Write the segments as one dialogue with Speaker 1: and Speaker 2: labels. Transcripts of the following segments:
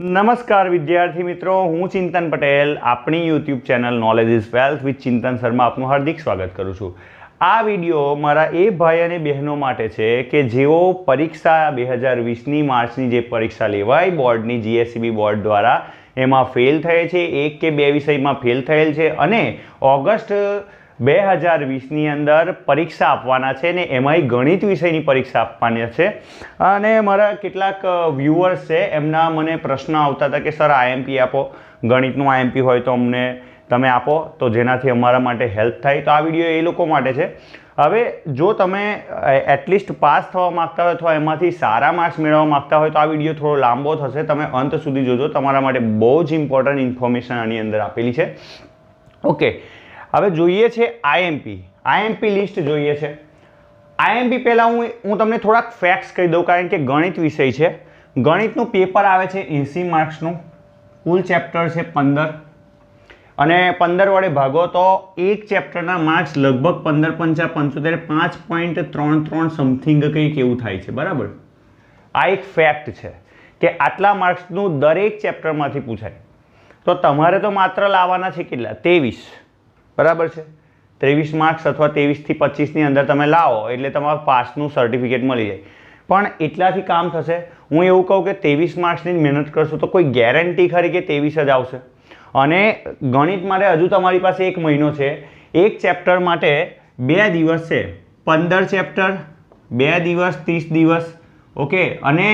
Speaker 1: નમસ્કાર વિદ્યાર્થી મિત્રો, હું ચિંતન પટેલ આપણી YouTube channel knowledge is wealth with Chintan Sharma આપનું હાર્દિક સ્વાગત કરું છું। આ વિડીયો મારા એ ભાઈ અને બહેનો માટે છે કે જેઓ પરીક્ષા 2020ની માર્ચની જે પરીક્ષા લેવાય બોર્ડની જીએસસીબી બોર્ડ દ્વારા એમાં ફેલ થયે છે, એક કે બે વિષયમાં ફેલ થયેલ છે અને ઓગસ્ટ 2020ની અંદર પરીક્ષા આપવાના છે ને એમાંય ગણિત વિષયની પરીક્ષા આપવાની છે। અને મારા કેટલાક વ્યુઅર્સ છે એમના મને પ્રશ્ન આવતા હતા કે સર આઈએમપી આપો, ગણિતનું આઈએમપી હોય તો અમને તમે આપો તો જેનાથી અમારા માટે હેલ્પ થાય। તો આ વિડીયો એ લોકો માટે છે। હવે જો તમે એટલીસ્ટ પાસ થવા માગતા હોય અથવા એમાંથી સારા માર્ક્સ મેળવવા માગતા હોય તો આ વિડીયો થોડો લાંબો થશે, તમે અંત સુધી જોજો, તમારા માટે બહુ જ ઇમ્પોર્ટન્ટ ઇન્ફોર્મેશન આની અંદર આપેલી છે। ઓકે, હવે જોઈએ છે આઈએમપી લિસ્ટ જોઈએ છે। આઈએમપી પહેલાં હું તમને થોડાક ફેક્ટ્સ કહી દઉં, કારણ કે ગણિત વિષય છે। ગણિતનું પેપર આવે છે 80 માર્ક્સનું, કુલ ચેપ્ટર છે 15 અને 15 વડે ભાગો તો એક ચેપ્ટરના માર્ક્સ લગભગ 15 પંચા 75 5.33 સમથિંગ કંઈક એવું થાય છે, બરાબર। આ એક ફેક્ટ છે કે આટલા માર્ક્સનું દરેક ચેપ્ટરમાંથી પૂછાય, તો તમારે તો માત્ર લાવવાના છે કેટલા? 23, બરાબર છે। 23 માર્ક્સ અથવા 23 થી 25ની અંદર તમે લાવો એટલે તમારે પાસનું સર્ટિફિકેટ મળી જાય। પણ એટલાથી કામ થશે? હું એવું કહું કે 23 માર્ક્સની મહેનત કરશો તો કોઈ ગેરંટી ખરી કે 23 જ આવશે? અને ગણિત માટે હજુ તમારી પાસે એક મહિનો છે, એક ચેપ્ટર માટે 2 દિવસ છે, 15 ચેપ્ટર 2 દિવસ 30 દિવસ, ઓકે, અને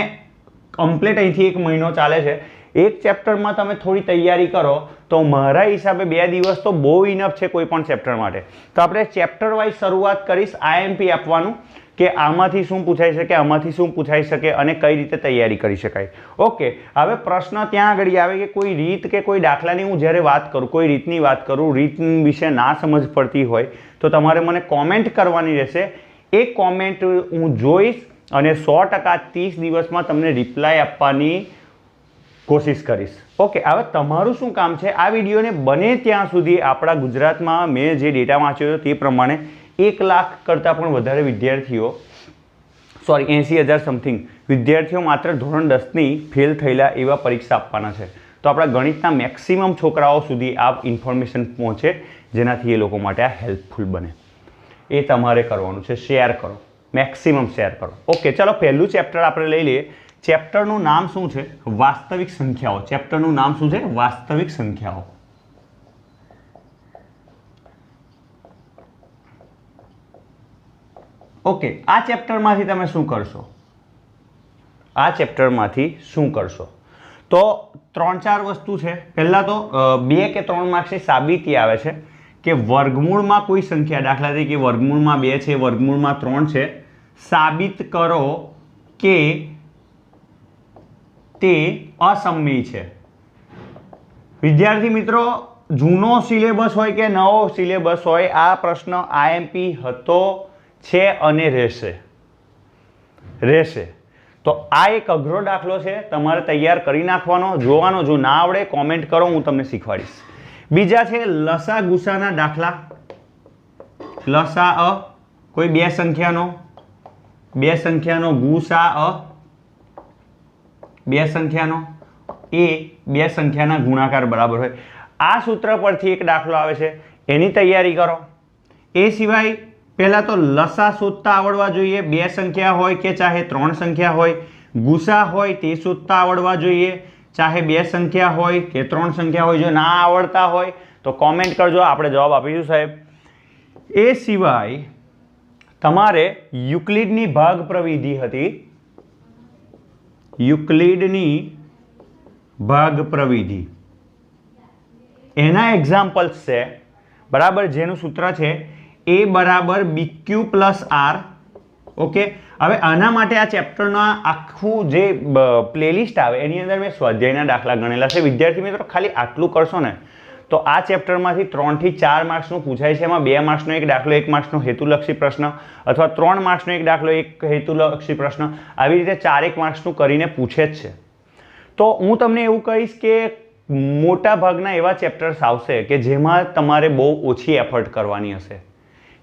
Speaker 1: કમ્પ્લીટ અહીંથી 1 મહિનો ચાલે છે। એક ચેપ્ટરમાં તમે થોડી તૈયારી કરો તો મારા હિસાબે 2 દિવસ તો બહુ ઇનફ છે કોઈ પણ ચેપ્ટર માટે। તો આપણે ચેપ્ટર વાઇઝ શરૂઆત કરીશ આઈએમપી આપવાનું કે આમાંથી શું પૂછાઈ શકે, આમાંથી શું પૂછાઈ શકે અને કઈ રીતે તૈયારી કરી શકાય। ઓકે, હવે પ્રશ્ન ત્યાં આગળ આવે કે કોઈ રીત કે કોઈ દાખલાની હું જ્યારે વાત કરું, કોઈ રીતની વાત કરું, રીત વિશે ના સમજ પડતી હોય તો તમારે મને કોમેન્ટ કરવાની રહેશે। એ કોમેન્ટ હું જોઈશ અને 100% 30 દિવસમાં તમને રિપ્લાય આપવાની કોશિશ કરીશ। ઓકે, હવે તમારું શું કામ છે, આ વિડીયોને બને ત્યાં સુધી આપણા ગુજરાતમાં મેં જે ડેટા વાંચ્યો હતો તે પ્રમાણે 1 લાખ કરતાં પણ વધારે વિદ્યાર્થીઓ, 80,000 સમથિંગ વિદ્યાર્થીઓ માત્ર ધોરણ 10ની ફેલ થયેલા એવા પરીક્ષા આપવાના છે। તો આપણા ગણિતના મેક્સિમમ છોકરાઓ સુધી આ ઇન્ફોર્મેશન પહોંચે, જેનાથી એ લોકો માટે આ હેલ્પફુલ બને। એ તમારે કરવાનું છે, શેર કરો, મેક્સિમમ શેર કરો। ઓકે, ચાલો પહેલું ચેપ્ટર આપણે લઈ લઈએ। ચેપ્ટરનું નામ શું છે? વાસ્તવિક સંખ્યાઓ। ચેપ્ટરનું નામ શું છે? વાસ્તવિક સંખ્યાઓ। ઓકે, આ ચેપ્ટરમાંથી તમે શું કરશો? આ ચેપ્ટરમાંથી શું કરશો? તો 3-4 વસ્તુ છે। પહેલા તો 2 કે 3 માર્ક્સની સાબિતી આવે છે કે વર્ગમૂળમાં કોઈ સંખ્યા, દાખલા તરીકે વર્ગમૂળમાં 2 છે, વર્ગમૂળમાં 3 છે, સાબિત કરો કે તે અસમમિત છે। વિદ્યાર્થી મિત્રો, જૂનો સિલેબસ હોય કે નવો સિલેબસ હોય, આ પ્રશ્ન આઈએમપી હતો, છે અને રહેશે। તો આ એક અઘરો દાખલો છે, તમારે તૈયાર કરી નાખવાનો, જોવાનો। જો ના આવડે કોમેન્ટ કરો, હું તમને શીખવાડીશ। બીજા છે લસા ગુસાના દાખલા। લસા કોઈ બે સંખ્યાનો ગુસા બે સંખ્યાનો એ બે સંખ્યાના ગુણાકાર બરાબર હોય। આ સૂત્ર પરથી એક દાખલો આવે છે, એની તૈયારી કરો। એ સિવાય પહેલાં તો લસા શોધતા આવડવા જોઈએ, 2 સંખ્યા હોય કે ચાહે 3 સંખ્યા હોય, ગુસા હોય તે શોધતા આવડવા જોઈએ, ચાહે 2 સંખ્યા હોય કે 3 સંખ્યા હોય। જો ના આવડતા હોય તો કોમેન્ટ કરજો, આપણે જવાબ આપીશું સાહેબ। એ સિવાય તમારે યુક્લિડની ભાગ પ્રવિધિ હતી, યુક્લિડની ભાગ પ્રવિધિ, એના એક્ઝામ્પલ્સ છે, બરાબર, જેનું સૂત્ર છે a બરાબર BQ પ્લસ R। ઓકે, હવે આના માટે આ ચેપ્ટરના આખું જે પ્લેલિસ્ટ આવે એની અંદર મેં સ્વાધ્યાયના દાખલા ગણેલા છે। વિદ્યાર્થી મિત્રો, ખાલી આટલું કરશો ને તો આ ચેપ્ટરમાંથી 3 થી 4 માર્ક્સનું પૂછાય છે। એમાં 2 માર્ક્સનો એક દાખલો, 1 માર્ક્સનો હેતુલક્ષી પ્રશ્ન, અથવા 3 માર્ક્સનો એક દાખલો, 1 હેતુલક્ષી પ્રશ્ન, આવી રીતે 4-1 માર્ક્સનું કરીને પૂછે જ છે। તો હું તમને એવું કહીશ કે મોટા ભાગના એવા ચેપ્ટર્સ આવશે કે જેમાં તમારે બહુ ઓછી એફર્ટ કરવાની હશે,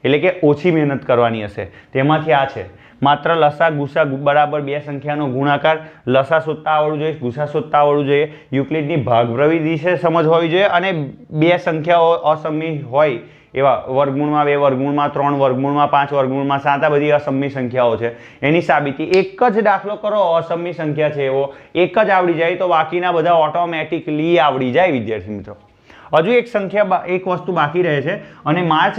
Speaker 1: એટલે કે ઓછી મહેનત કરવાની હશે, તેમાંથી આ છે માત્ર લસા ગુસા બરાબર બે સંખ્યાનો ગુણાકાર, લસા શોધતા આવડવું જોઈએ, ગુસા શોધતા આવડવું જોઈએ, યુક્લિડની ભાગપ્રવિધિ વિશે સમજ હોવી જોઈએ, અને બે સંખ્યાઓ અસમમી હોય એવા વર્ગમૂળમાં 2, વર્ગમૂળમાં 3, વર્ગમૂળમાં 5, વર્ગમૂળમાં 7 આ બધી અસમમી સંખ્યાઓ છે એની સાબિતી. એક જ દાખલો કરો અસમમી સંખ્યા છે એવો એક જ આવડી જાય તો બાકીના બધા ઓટોમેટિકલી આવડી જાય વિદ્યાર્થી મિત્રો. હજુ એક સંખ્યા એક વસ્તુ બાકી રહે છે અને માર્ચ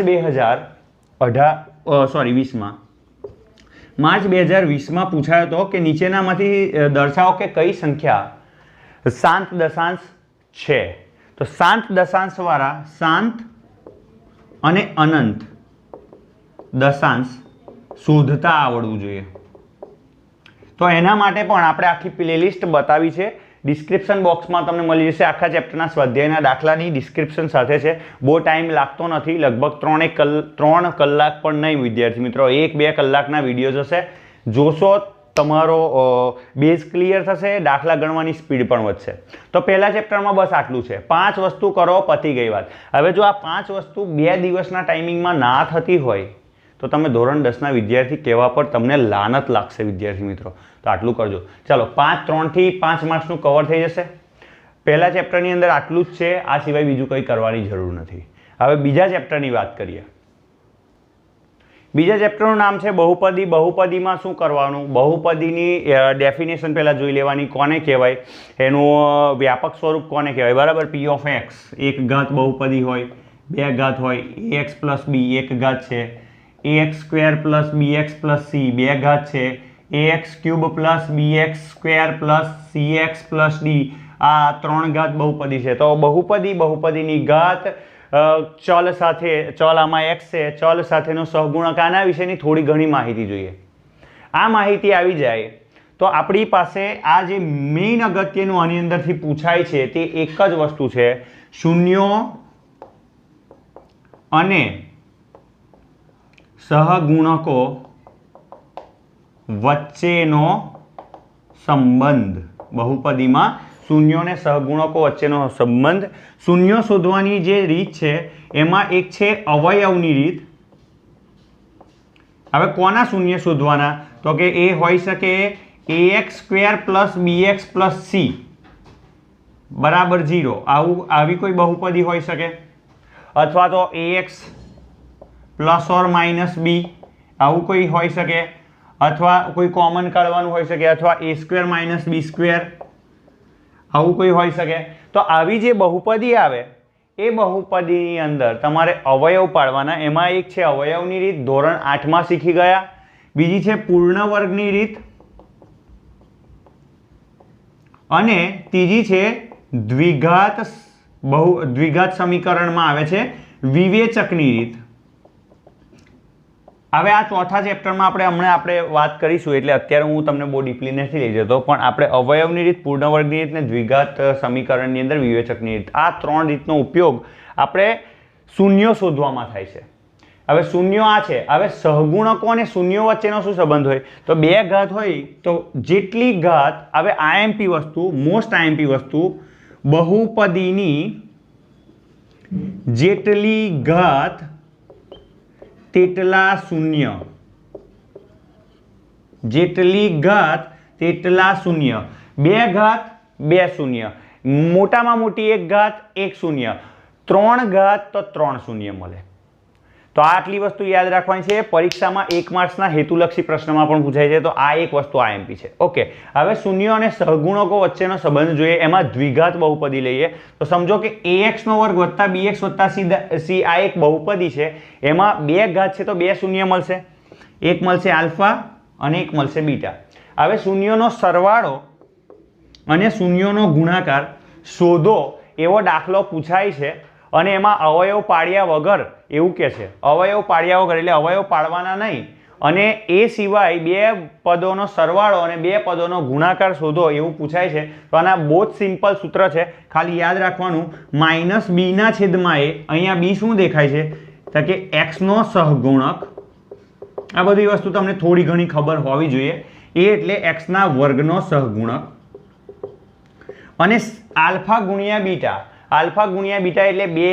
Speaker 1: 2020માં પૂછાયો હતો કે નીચેનામાંથી દર્શાવો કે કઈ સંખ્યા શાંત દશાંશ છે. તો શાંત દશાંશ વાળા શાંત અને અનંત દશાંશ શોધતા આવડવું જોઈએ. તો એના માટે પણ આપણે આખી પ્લેલિસ્ટ બતાવી છે, ડિસ્ક્રિપ્શન બોક્સમાં તમને મળી જશે. આખા ચેપ્ટરના સ્વાધ્યાયના દાખલાની ડિસ્ક્રિપ્શન સાથે છે. બહુ ટાઈમ લાગતો નથી, લગભગ 3 કલાક પણ નહીં વિદ્યાર્થી મિત્રો, 1-2 કલાકના વિડીયો હશે. જોશો તમારો બેઝ ક્લિયર થશે, દાખલા ગણવાની સ્પીડ પણ વધશે. તો પહેલા ચેપ્ટરમાં બસ આટલું છે. 5 વસ્તુ કરો, પતી ગઈ વાત. હવે જો આ 5 વસ્તુ 2 દિવસના ટાઈમિંગમાં ના થતી હોય તો તમે ધોરણ 10ના વિદ્યાર્થી કહેવા પર તમને લાનત લાગશે વિદ્યાર્થી મિત્રો. તો આટલું કરજો. ચાલો 3 થી 5 માર્ક્સનું કવર થઈ જશે. પહેલા ચેપ્ટરની અંદર આટલું જ છે, આ સિવાય બીજું કંઈ કરવાની જરૂર નથી. હવે બીજા ચેપ્ટરની વાત કરીએ. બીજા ચેપ્ટરનું નામ છે બહુપદી. બહુપદીમાં શું કરવાનું? બહુપદીની ડેફિનેશન પહેલાં જોઈ લેવાની. કોને કહેવાય, એનું વ્યાપક સ્વરૂપ કોને કહેવાય, બરાબર? પી ઓફ એક્સ એક ઘાત બહુપદી હોય, બે ઘાત હોય, ax પ્લસ બી એક ઘાત છે, ax square plus bx plus C બે ઘાત છે, ax cube plus bx square plus cx plus D આ 3 ઘાત બહુપદી છે. તો બહુપદીની ઘાત ચલ સાથે, ચલ આમાં x છે, ચલ સાથેનો સહગુણક, આના વિશેની થોડી ઘણી માહિતી જોઈએ. આ માહિતી આવી જાય તો આપણી પાસે આ જે મેઇન અગત્યનું આની અંદરથી પૂછાય છે તે એક જ વસ્તુ છે, શૂન્યો અને સહગુણકો વચ્ચેનો સંબંધ. બહુપદીમાં શૂન્યો અને સહગુણકો વચ્ચેનો સંબંધ. શૂન્યો શોધવાની જે રીત છે એમાં એક છે અવયવની રીત. હવે કોના શૂન્ય શોધવાના? તો કે એ હોઈ શકે ax square plus bx plus C બરાબર 0, આવી કોઈ બહુપદી હોઈ શકે, અથવા તો ax પ્લસ ઓર માઇનસ બી આવું કોઈ હોઈ શકે, અથવા કોઈ કોમન કાઢવાનું હોઈ શકે, અથવા a square minus B square આવું કોઈ હોઈ શકે. તો આવી જે બહુપદી આવે એ બહુપદીની અંદર તમારે અવયવ પાડવાના. એમાં એક છે અવયવની રીત, ધોરણ 8માં શીખી ગયા. બીજી છે પૂર્ણ વર્ગની રીત, અને ત્રીજી છે દ્વિઘાત સમીકરણમાં આવે છે વિવેચકની રીત. હવે આ ચોથા ચેપ્ટરમાં આપણે વાત કરીશું, એટલે અત્યારે હું તમને બહુ ડીપલી નથી લઈ જતો, પણ આપણે અવયવની રીત, પૂર્ણ વર્ગની રીત અને દ્વિઘાત સમીકરણની અંદર વિવેચકની રીત, આ 3 રીતનો ઉપયોગ આપણે શૂન્યો શોધવામાં થાય છે. હવે શૂન્યો આ છે. હવે સહગુણકો અને શૂન્યો વચ્ચેનો શું સંબંધ હોય? તો બે ઘાત હોય તો જેટલી ઘાત, હવે આઈએમપી વસ્તુ, મોસ્ટ આઈએમપી વસ્તુ, બહુપદીની જેટલી ઘાત તેટલા શૂન્ય, જેટલી ઘાત તેટલા શૂન્ય. બે ઘાત બે શૂન્ય, મોટામાં મોટી એક ઘાત એક શૂન્ય, 3 ઘાત તો 3 શૂન્ય મળે. તો આટલી વસ્તુ યાદ રાખવાની છે. પરીક્ષામાં 1 માર્ક્સના હેતુલક્ષી પ્રશ્નમાં પણ પૂછાય છે. તો આ એક વસ્તુ આઈએમપી છે. ઓકે, હવે શૂન્યો અને સહગુણકો વચ્ચેનો સંબંધ જોઈએ. એમાં દ્વિઘાત બહુપદી લઈએ તો સમજો કે ax નો વર્ગ વત્તા bx વત્તા c આ એક બહુપદી છે. એમાં બે ઘાત છે તો બે શૂન્ય મળશે, એક મળશે આલ્ફા અને એક મળશે બીટા. હવે શૂન્યોનો સરવાળો અને શૂન્યોનો ગુણાકાર શોધો એવો દાખલો પૂછાય છે, અને એમાં અવયવ પાડ્યા વગર એવું કે છે. અવયવ પાડ્યા વગર એટલે અવયવ પાડવાના નહીં, અને એ સિવાય બે પદોનો સરવાળો અને બે પદોનો ગુણાકાર શોધો એવું પૂછાય છે. તો આના બહુ જ સિમ્પલ સૂત્ર છે, ખાલી યાદ રાખવાનું, માઇનસ બીના છેદમાં એ. અહીંયા બી શું દેખાય છે? તો કે એક્સનો સહગુણક. આ બધી વસ્તુ તમને થોડી ઘણી ખબર હોવી જોઈએ. એ એટલે એક્સના વર્ગનો સહગુણક, અને આલ્ફા ગુણ્યા બીટા. આલ્ફા ગુણ્યા બીટા એટલે બે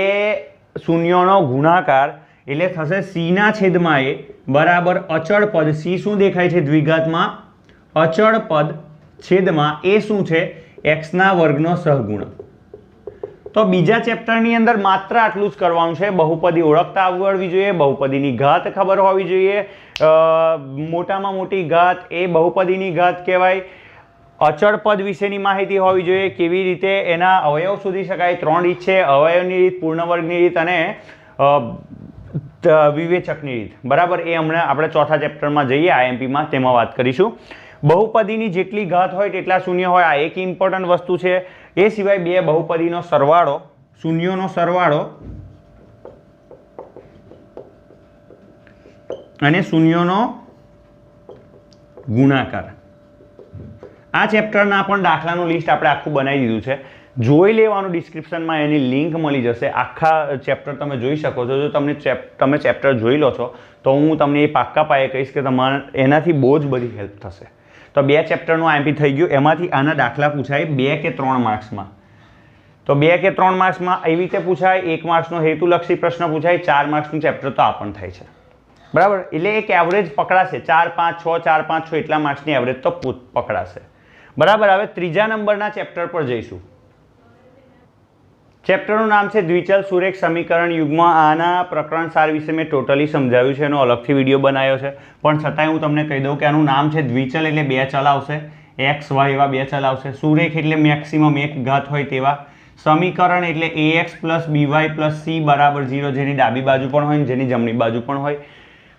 Speaker 1: શૂન્યોનો ગુણાકાર એટલે થશે c ના છેદમાં a બરાબર અચળ પદ c શું દેખાય છે દ્વિઘાતમાં અચળ પદ છેદમાં a શું છે x ના વર્ગનો સહગુણક। તો બીજા ચેપ્ટરની અંદર માત્ર આટલું જ કરવાનું છે। બહુપદી ઓળખતા આવડવી જોઈએ, બહુપદીની ઘાત ખબર હોવી જોઈએ। મોટામાં મોટી ઘાત એ બહુપદીની ઘાત કહેવાય। અચળ પદ વિશેની માહિતી હોવી જોઈએ, કેવી રીતે એના અવયવ શોધી શકાય। 3 રીત છે, અવયવની રીત, પૂર્ણ વર્ગની રીત અને વિવેચકની રીત, બરાબર। એ હમણાં આપણે ચોથા ચેપ્ટરમાં જઈએ આઈએમપીમાં, તેમાં વાત કરીશું। બહુપદીની જેટલી ઘાત હોય તેટલા શૂન્ય હોય, આ એક ઇમ્પોર્ટન્ટ વસ્તુ છે। એ સિવાય બે બહુપદીનો સરવાળો, શૂન્યોનો સરવાળો અને શૂન્યોનો ગુણાકાર। આ ચેપ્ટરના પણ દાખલાનું લિસ્ટ આપણે આખું બનાવી દીધું છે, જોઈ લેવાનું। ડિસ્ક્રિપ્શનમાં એની લિંક મળી જશે। આખા ચેપ્ટર તમે જોઈ શકો છો। જો તમે ચેપ્ટર જોઈ લો છો તો હું તમને એ પાક્કા પાયે કહીશ કે તમારે એનાથી બહુ જ બધી હેલ્પ થશે। તો 2 ચેપ્ટરનું આઈએમપી થઈ ગયું। એમાંથી આના દાખલા પૂછાય 2 કે 3 માર્ક્સમાં। તો 2 કે 3 માર્ક્સમાં એવી રીતે પૂછાય। 1 માર્ક્સનો હેતુલક્ષી પ્રશ્ન પૂછાય। 4 માર્ક્સનું ચેપ્ટર તો આ પણ થાય છે, બરાબર। એટલે એક એવરેજ પકડાશે, 4, 5, 6, 4, 5, 6 એટલા માર્ક્સની એવરેજ તો પકડાશે, બરાબર। હવે ત્રીજા નંબરના ચેપ્ટર પર જઈશું। ચેપ્ટરનું નામ છે દ્વિચલ સુરેખ સમીકરણ યુગ્મ। આના પ્રકરણ સાર વિશે મેં ટોટલી સમજાવ્યું છે, એનો અલગથી વિડીયો બનાવ્યો છે, પણ છતાંય હું તમને કહી દઉં કે આનું નામ છે દ્વિચલ, એટલે 2 ચલ આવશે, x y એવા 2 ચલ આવશે। સુરેખ એટલે મેક્સિમમ એક ઘાત હોય તેવા। સમીકરણ એટલે ax + by + c = 0, જેની ડાબી બાજુ પણ હોય જેની જમણી બાજુ પણ હોય।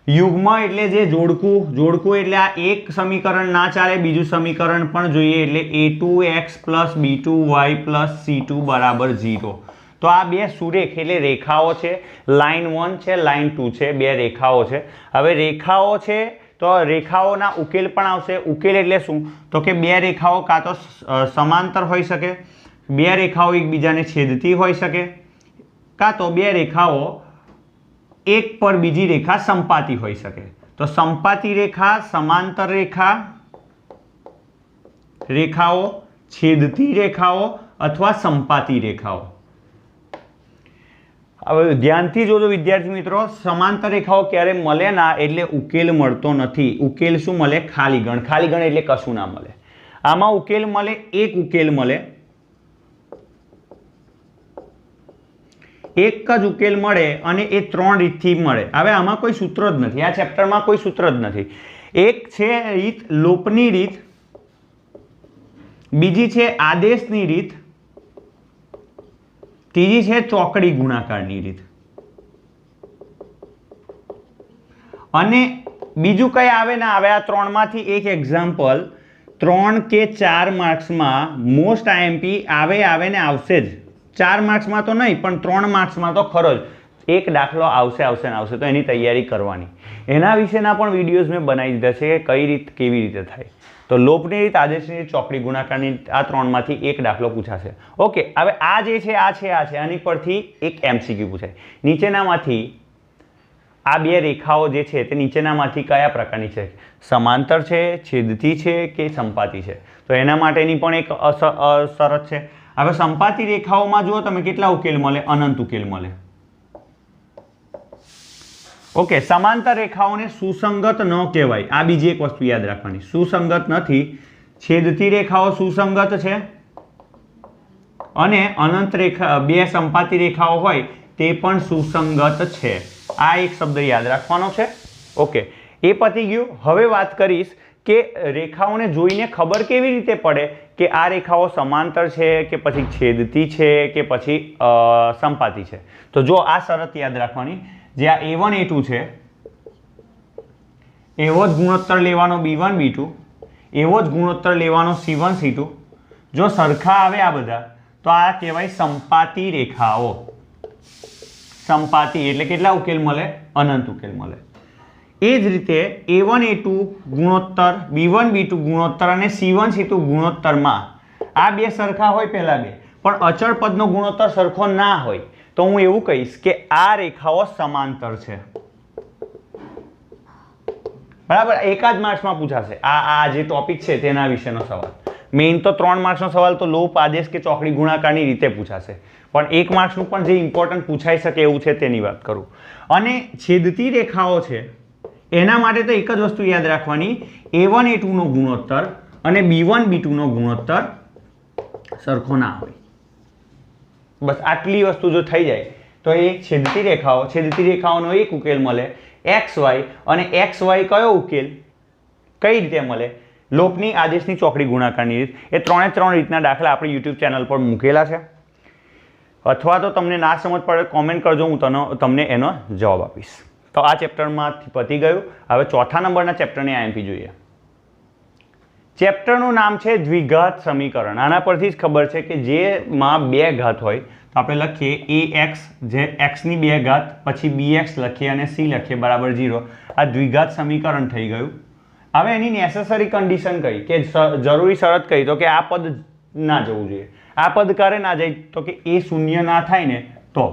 Speaker 1: યુગ્મ એટલે જે જોડકું એટલે આ એક સમીકરણ ના ચાલે, બીજું સમીકરણ પણ જોઈએ, એટલે a2x + b2y + c2 = 0। તો આ બે સુરેખ એટલે રેખાઓ છે। લાઇન 1 છે, લાઇન 2 છે, બે રેખાઓ છે। હવે રેખાઓ છે તો રેખાઓના ઉકેલ પણ આવશે। ઉકેલ એટલે શું? તો કે બે રેખાઓ કાં તો સમાંતર હોઈ શકે, બે રેખાઓ એકબીજાને છેદતી હોઈ શકે, કાં તો બે રેખાઓ એક પર બીજી રેખા સંપાતી હોઈ શકે। તો સંપાતી રેખા, સમાંતર રેખાઓ, છેદતી રેખાઓ અથવા સંપાતી રેખાઓ। હવે ધ્યાનથી જોજો વિદ્યાર્થી મિત્રો, સમાંતર રેખાઓ ક્યારે મળે ના એટલે ઉકેલ મળતો નથી। ઉકેલ શું મળે? ખાલી ગણ। ખાલી ગણ એટલે કશું ના મળે। આમાં ઉકેલ મળે, એક ઉકેલ મળે, એક જ ઉકેલ મળે અને એ 3 રીતથી મળે। હવે આમાં કોઈ સૂત્ર જ નથી, આ ચેપ્ટરમાં કોઈ સૂત્ર જ નથી। એક છે રીત લોપની રીત, બીજી છે આદેશની રીત, ત્રીજી છે ચોકડી ગુણાકારની રીત। અને બીજું કઈ આવે ના આવે, આ 3માંથી એક એક્ઝામ્પલ 3 કે 4 માર્ક્સમાં મોસ્ટ આઈએમપી આવે ને આવશે જ। 4 માર્ક્સમાં તો નહીં, પણ 3 માર્ક્સમાં તો ખરો જ। એક દાખલો આવશે, તો એની તૈયારી કરવાની। એના વિશેના પણ વિડીયોઝ મેં બનાવી દીધા છે કે કઈ રીત કેવી રીતે થાય। તો લોપની રીત, આદેશની રીત, ચોકડી ગુણાકારની રીત, આ 3માંથી એક દાખલો પૂછાશે। ઓકે, હવે આ જે છે આની પરથી એક MCQ પૂછાય। નીચેનામાંથી આ બે રેખાઓ જે છે તે નીચેનામાંથી કયા પ્રકારની છે? સમાંતર છે, છેદતી છે કે સંપાતી છે? તો એના માટેની પણ એક શરત છે। હવે સંપાતી રેખાઓમાં જુઓ તમે કેટલા ઉકેલ મળે? અનંત ઉકેલ મળે। ઓકે, સમાંતર રેખાઓને સુસંગત ન કહેવાય, આ બીજી એક વસ્તુ યાદ રાખવાની। સુસંગત નથી, છેદતી રેખાઓ સુસંગત છે અને અનંત રેખા, બે સંપાતી રેખાઓ હોય તે પણ સુસંગત છે। આ એક શબ્દ યાદ રાખવાનો છે। ઓકે, એ પતી ગયું। હવે વાત કરીશ કે રેખાઓને જોઈને ખબર કેવી રીતે પડે કે આ રેખાઓ સમાંતર છે કે પછી છેદતી છે કે પછી સંપાતી છે। તો જો આ શરત યાદ રાખવાની, જે આ a1 a2 છે એવો જ ગુણોત્તર લેવાનો b1 b2, એવો જ ગુણોત્તર લેવાનો c1 c2। જો સરખા આવે આ બધા તો આ કહેવાય સંપાતી રેખાઓ। સંપાતી એટલે કેટલા ઉકેલ મળે? અનંત ઉકેલ મળે। એ જ રીતે a1 a2 ગુણોત્તર, b1 b2 ગુણોત્તર અને c1 c2 ગુણોત્તરમાં આ બે સરખા હોય પહેલા બે, પણ અચળ પદનો ગુણોત્તર સરખો ના હોય તો હું એવું કહીશ કે આ રેખાઓ સમાંતર છે, બરાબર। એક જ માર્ક્સમાં પૂછાશે, આ જે ટોપિક છે તેના વિશેનો સવાલ। મેઇન તો 3 માર્ક્સનો સવાલ તો લોપ આદેશ કે ચોકડી ગુણાકારની રીતે પૂછાશે, પણ 1 માર્ક્સનું પણ જે ઇમ્પોર્ટન્ટ પૂછાઈ શકે એવું છે તેની વાત કરું. અને છેદતી રેખાઓ છે એના માટે તો એક જ વસ્તુ યાદ રાખવાની, A1 A2 નો ગુણોત્તર અને B1 B2 નો ગુણોત્તર સરખો ના હોય. બસ આટલી વસ્તુ જો થઈ જાય તો એ છેદતી રેખાઓનો એક ઉકેલ મળે XY, અને XY કયો ઉકેલ કઈ રીતે મળે? લોપની આદેશની ચોકડી ગુણાકારની રીત. એ 3 રીતના દાખલા આપણી યુટ્યુબ ચેનલ પર મૂકેલા છે. અથવા તો તમને ના સમજ પડે કોમેન્ટ કરજો, હું તમને એનો જવાબ આપીશ. તો આ ચેપ્ટરમાંથી પતી ગયું. હવે ચોથા નંબરના ચેપ્ટરની IMP જોઈએ. ચેપ્ટરનું નામ છે દ્વિઘાત સમીકરણ. આના પરથી જ ખબર છે કે જેમાં બે ઘાત હોય તો આપણે લખીએ AX, જે X ની 2 ઘાત, પછી BX લખીએ અને C લખીએ બરાબર 0. આ દ્વિઘાત સમીકરણ થઈ ગયું. હવે એની નેસેસરી કન્ડિશન કઈ કે જરૂરી શરત કઈ? તો કે આ પદ ના જવું જોઈએ. આ પદ ક્યારે ના જાય? તો કે એ શૂન્ય ના થાય ને તો.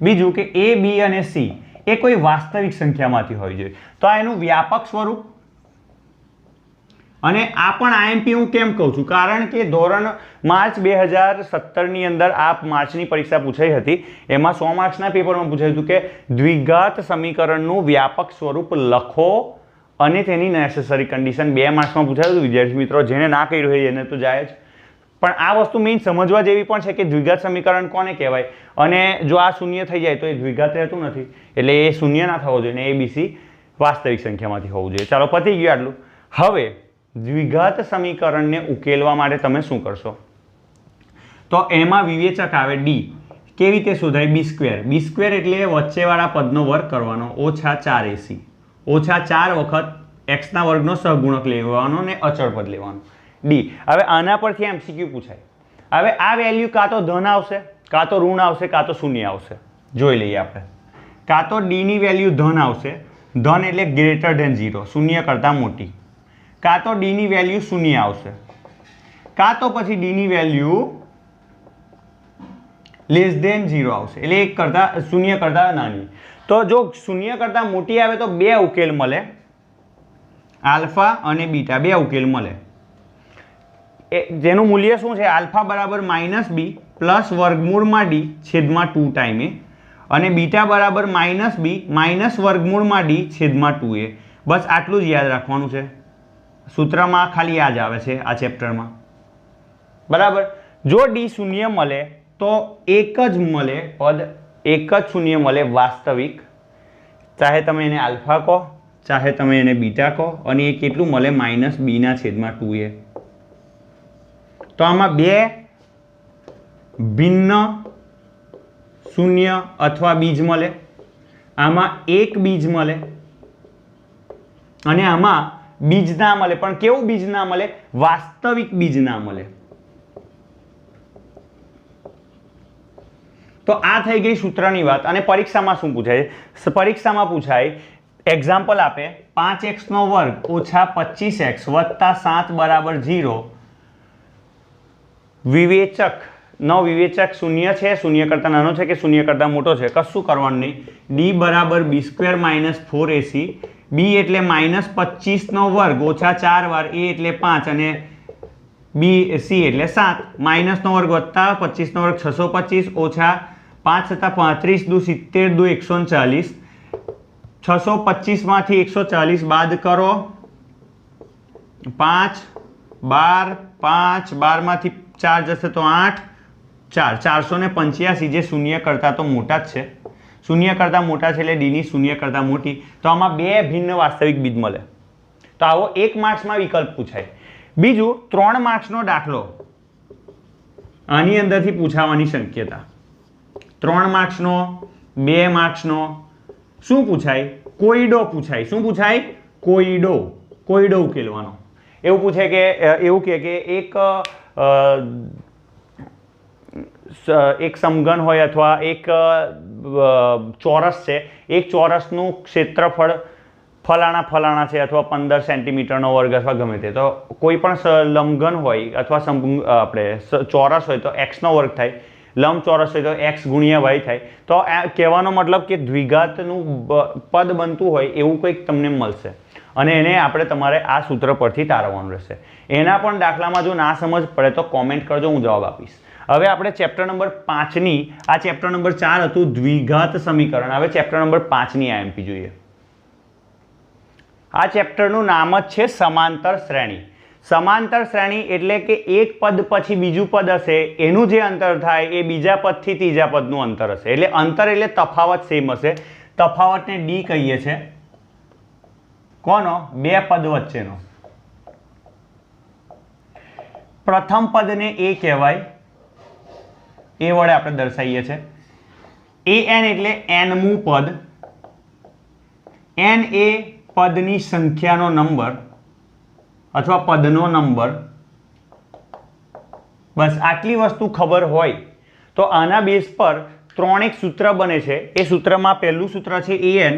Speaker 1: બીજું કે A, B અને C એ કોઈ વાસ્તવિક સંખ્યામાંથી હોવી જોઈએ. તો આ એનું વ્યાપક સ્વરૂપ. અને આ પણ IMP હું કેમ કહું છું? કારણ કે ધોરણ માર્ચ 2017ની અંદર આ માર્ચની પરીક્ષા પૂછાઈ હતી. એમાં 100 માર્ક્સના પેપરમાં પૂછાયું હતું કે દ્વિઘાત સમીકરણનું વ્યાપક સ્વરૂપ લખો અને તેની નેસેસરી કન્ડિશન. 2 માર્ક્સમાં પૂછાયું હતું. વિદ્યાર્થી મિત્રો જેને ના કર્યું હોય એને તો જાય જ. પણ આ વસ્તુ મેઇન સમજવા જેવી પણ છે કે દ્વિઘાત સમીકરણ કોને કહેવાય, અને જો આ શૂન્ય થઈ જાય તો એ દ્વિઘાત રહેતું નથી, એટલે એ શૂન્ય ના થવો જોઈએ, ને ABC વાસ્તવિક સંખ્યામાંથી હોવું જોઈએ. ચાલો પતી ગયું આટલું. હવે દ્વિઘાત સમીકરણને ઉકેલવા માટે તમે શું કરશો? તો એમાં વિવેચક આવે D. કેવી રીતે શોધાય? B² એટલે વચ્ચેવાળા પદનો વર્ગ કરવાનો ઓછા 4AC, ઓછા 4 વખત x ના વર્ગનો સહગુણક લેવાનો ને અચળ પદ લેવાનું D. હવે આના પરથી MCQ પૂછાય. હવે આ વેલ્યુ કાં તો ધન આવશે, કાં તો ઋણ આવશે, કાં તો શૂન્ય આવશે. જોઈ લઈએ આપણે. કાં તો D ની વેલ્યુ ધન આવશે, ધન એટલે ગ્રેટર ધેન 0, શૂન્ય કરતાં મોટી. કાં તો D ની વેલ્યુ શૂન્ય આવશે, કાં તો પછી D ની વેલ્યુ લેસ ધેન 0 આવશે, એટલે 1 કરતાં શૂન્ય કરતાં નાની. તો જો શૂન્ય કરતાં મોટી આવે તો 2 ઉકેલ મળે, આલ્ફા અને બીટા, 2 ઉકેલ મળે. જેનું મૂલ્ય શું છે? આલ્ફા બરાબર -b પ્લસ વર્ગમૂળમાં d છેદમાં 2 ટાઈમે, અને બીટા બરાબર -b માઇનસ વર્ગમૂળમાં d છેદમાં 2a. બસ આટલું જ યાદ રાખવાનું છે. સૂત્રમાં ખાલી આ જ આવે છે આ ચેપ્ટરમાં. બરાબર. જો d શૂન્ય મળે તો એક જ મળે પદ, એક જ શૂન્ય મળે વાસ્તવિક, ચાહે તમે એને આલ્ફા કહો, ચાહે તમે એને બીટા કહો, અને એ કેટલું મળે? -b ના છેદમાં 2a. તો આમાં 2 ભિન્ન શૂન્ય અથવા બીજ મળે, આમાં એક બીજ મળે, અને આમાં બીજ ના મળે. પણ કેવું બીજ ના મળે? વાસ્તવિક બીજ ના મળે. તો આ થઈ ગઈ સૂત્રની વાત. અને પરીક્ષામાં શું પૂછાય? પરીક્ષામાં પૂછાય, એક્ઝામ્પલ આપે 5x નો વર્ગ ઓછા 25x વત્તા 7 બરાબર 0. વિવેચક શૂન્ય છે, શૂન્ય કરતા નાનો છે કે શૂન્ય કરતા મોટો છે? કશું કરવાનું નહીં. D બરાબર B² માઇનસ 4AC. B એટલે -25 નો વર્ગ ઓછા 4 વાર A એટલે 5, અને C એટલે 7. માઇનસ નો વર્ગ વત્તા 25 નો વર્ગ 625 ઓછા 5 + 35 દુ 70 દુ 140. 625 માંથી 140 બાદ કરો, 5 12 5 12 માંથી 4 જશે તો 8 4 485, જે શૂન્ય કરતા તો મોટા જ છે. શૂન્ય કરતા મોટા છે એટલે D ની શૂન્ય કરતા મોટી. તો આમાં 2 ભિન્ન વાસ્તવિક બીજ મળે. તો આવો 1 માર્ક્સમાં વિકલ્પ પૂછાય. બીજું 3 માર્ક્સનો દાખલો આની અંદરથી પૂછાવાની શક્યતા. 3 માર્ક્સનો, 2 માર્ક્સનો શું પૂછાય? કોયડો પૂછાય. શું પૂછાય? કોયડો ઉકેલવાનો. એવું પૂછે કે એવું કે એક સમઘન હોય અથવા એક ચોરસ છે, એક ચોરસનું ક્ષેત્રફળ ફલાણા છે, અથવા 15 સેન્ટીમીટરનો વર્ગ અથવા ગમે તે. તો કોઈ પણ લંબઘન હોય અથવા આપણે ચોરસ હોય તો x નો વર્ગ થાય, લંબચોરસ હોય તો x ગુણ્યા y થાય. તો કહેવાનો મતલબ કે દ્વિઘાતનું પદ બનતું હોય એવું કંઈક તમને મળશે. અને એને આપણે તમારે આ સૂત્ર પરથી તારવવાનું રહેશે. એના પણ દાખલામાં જો ના સમજ પડે તો કોમેન્ટ કરજો, હું જવાબ આપીશ. હવે આપણે ચેપ્ટર નંબર 5ની, આ ચેપ્ટર નંબર 4 હતું દ્વિઘાત સમીકરણ. હવે ચેપ્ટર નંબર 5ની આઈએમપી જોઈએ. આ ચેપ્ટરનું નામ જ છે સમાંતર શ્રેણી. સમાંતર શ્રેણી એટલે કે એક પદ પછી બીજું પદ હશે, એનું જે અંતર થાય એ બીજા પદથી ત્રીજા પદનું અંતર હશે. એટલે અંતર એટલે તફાવત સેમ હશે. તફાવતને ડી કહીએ છે. કોનો? બે પદ વચ્ચેનો. પ્રથમ પદને એ કહેવાય, એ વડે આપણે દર્શાવીએ છીએ. an એટલે nમું પદ. n એ પદની સંખ્યાનો નંબર અથવા પદનો નંબર. બસ આટલી વસ્તુ ખબર હોય તો આના બેઝ પર ત્રણેક સૂત્ર બને છે. એ સૂત્રમાં પહેલું સૂત્ર છે an,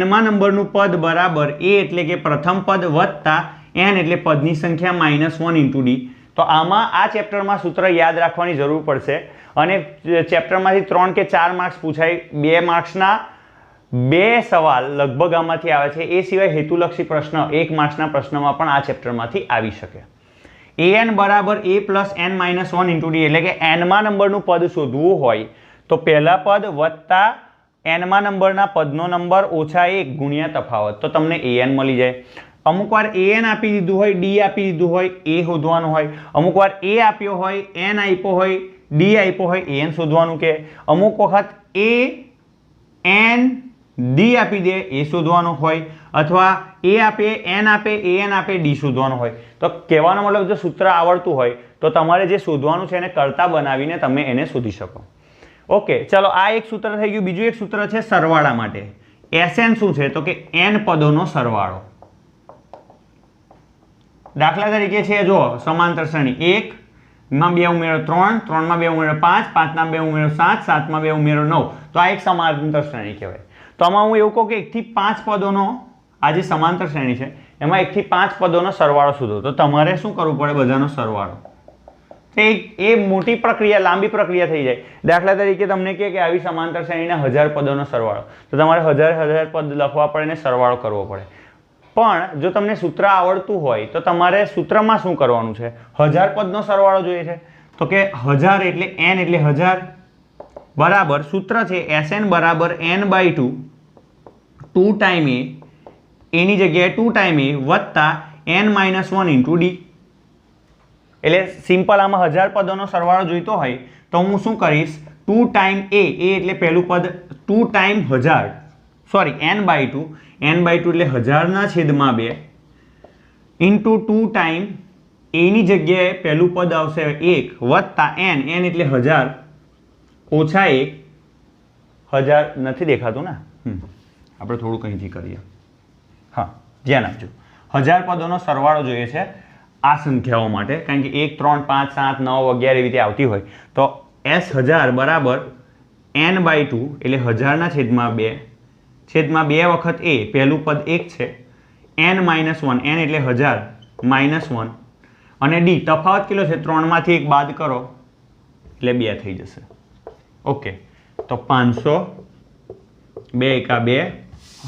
Speaker 1: nમાં નંબરનું પદ બરાબર a એટલે કે પ્રથમ પદ વત્તા n એટલે પદની સંખ્યા -1 × d. તો આમાં આ ચેપ્ટરમાં સૂત્ર યાદ રાખવાની જરૂર પડશે અને ચેપ્ટરમાંથી 3 કે 4 માર્ક્સ પૂછાય. 2 માર્ક્સના 2 સવાલ લગભગ આમાંથી આવે છે. એ સિવાય હેતુલક્ષી પ્રશ્ન 1 માર્ક્સના પ્રશ્નમાં પણ આ ચેપ્ટરમાંથી આવી શકે. an બરાબર a + n - 1 × d એટલે કે nમાં નંબરનું પદ શોધવું હોય તો પહેલા પદ વત્તા nમાં નંબરના પદનો નંબર ઓછા 1 ગુણ્યા તફાવત, તો તમને an મળી જાય. અમુક વાર an આપી દીધું હોય, d આપી દીધું હોય, a શોધવાનું હોય. અમુક વાર a આપ્યો હોય, n આપ્યો હોય, d આપ્યો હોય, an શોધવાનું કે. અમુક વખત a n d આપી દે, એ શોધવાનું હોય. અથવા a આપે, n આપે, an આપે, d શોધવાનું હોય. તો કહેવાનો મતલબ જો સૂત્ર આવડતું હોય તો તમારે જે શોધવાનું છે એને કરતા બનાવીને તમે એને શોધી શકો. ઓકે, ચલો આ એક સૂત્ર થઈ ગયું. બીજું એક સૂત્ર છે સરવાળા માટે. Sn શું છે? તો કે n પદોનો સરવાળો. દાખલા તરીકે છે જો સમાંતર શ્રેણી 1 માં 2 ઉમેરો 3, 3 માં 2 ઉમેરો 5, 5 ના 2 ઉમેરો 7, 7 માં 2 ઉમેરો 9. તો આ એક સમાંતર શ્રેણી કહેવાય. તો આમાં હું એવું કહું કે 1 થી 5 પદોનો આ જે સમાંતર શ્રેણી છે એમાં 1 થી 5 પદોનો સરવાળો શોધો. તો તમારે શું કરવું પડે? બધાનો સરવાળો. એ મોટી પ્રક્રિયા, લાંબી પ્રક્રિયા થઈ જાય. દાખલા તરીકે તમને કહે કે આવી સમાંતર શ્રેણીના 1000 પદોનો સરવાળો, તો તમારે 1000 પદ લખવા પડે ને સરવાળો કરવો પડે. પણ જો તમને સૂત્ર આવડતું હોય તો તમારે સૂત્રમાં શું કરવાનું છે? 1000 પદનો સરવાળો જોઈએ છે તો કે 1000 એટલે n એટલે 1000 બરાબર સૂત્ર છે Sn બરાબર n/2 2 ટાઈમ a, એની જગ્યાએ 2 ટાઈમ a વત્તા n - 1 × d. એટલે સિમ્પલ આમાં 1000 પદોનો સરવાળો જોઈતો હોય તો હું શું કરીશ? 2 ટાઈમ a એટલે પહેલું પદ 2 ટાઈમ 1000 સોરી n/2 એટલે 1000/2 ઇન્ટુ 2 ટાઈમ એની જગ્યાએ પહેલું પદ આવશે 1 વત્તા n એટલે 1000 ઓછા 1 1000 નથી દેખાતું ને? આપણે થોડું કંઈથી કરીએ. હા, ધ્યાન આપજો. 1000 પદોનો સરવાળો જોઈએ છે આ સંખ્યાઓ માટે, કારણ કે 1 3 5 7 9 11 એવી રીતે આવતી હોય. તો S1000 બરાબર n/2 એટલે 1000/2 છેદમાં 2 વખત a, પહેલું પદ 1 છે, n - 1 n એટલે 1000 -1 અને d તફાવત કેટલો છે? 3 માંથી 1 બાદ કરો એટલે 2 થઈ જશે. ઓકે, તો 500 2 એકા 2,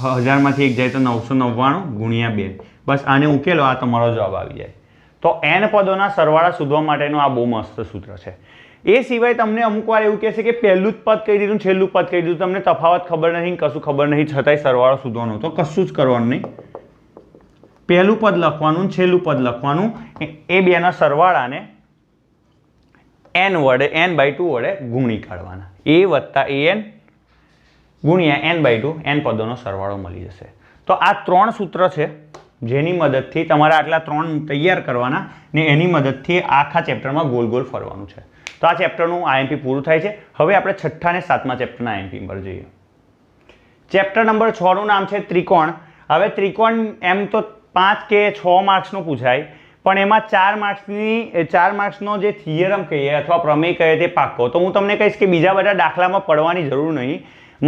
Speaker 1: 1000 માંથી 1 જાય તો 999 ગુણ્યા 2. બસ આને ઉકેલો, આ તમારો જવાબ આવી જાય. તો n પદોના સરવાળા શોધવા માટેનું આ બહુ મસ્ત સૂત્ર છે. એ સિવાય તમને અમુક વાર એવું કહેશે કે પહેલું જ પદ કહી દીધું, છેલ્લું પદ કહી દીધું, તમને તફાવત ખબર નહીં, કશું ખબર નહીં, છતાંય સરવાળો શોધવાનો. તો કશું જ કરવાનું નહીં. પહેલું પદ લખવાનું, છેલ્લું પદ લખવાનું, એ બેના સરવાળાને n વડે n/2 વડે ગુણી કાઢવાના. a વત્તા an ગુણ્યા n/2 n પદોનો સરવાળો મળી જશે. તો આ 3 સૂત્ર છે જેની મદદથી તમારે આટલા 3 તૈયાર કરવાના ને એની મદદથી આખા ચેપ્ટરમાં ગોલ ગોલ ફરવાનું છે. તો આ ચેપ્ટરનું આઈએમપી પૂરું થાય છે. હવે આપણે 6ઠ્ઠા અને 7મા ચેપ્ટરના આઈએમપી પર જઈએ. ચેપ્ટર નંબર 6 નું નામ છે ત્રિકોણ. હવે ત્રિકોણ એમ તો 5 કે 6 માર્ક્સનો પૂછાય, પણ એમાં 4 માર્ક્સનો જે થિયરમ કહીએ અથવા પ્રમેય કહીએ તે પાક્કો. તો હું તમને કહીશ કે બીજા બધા દાખલામાં પડવાની જરૂર નહીં,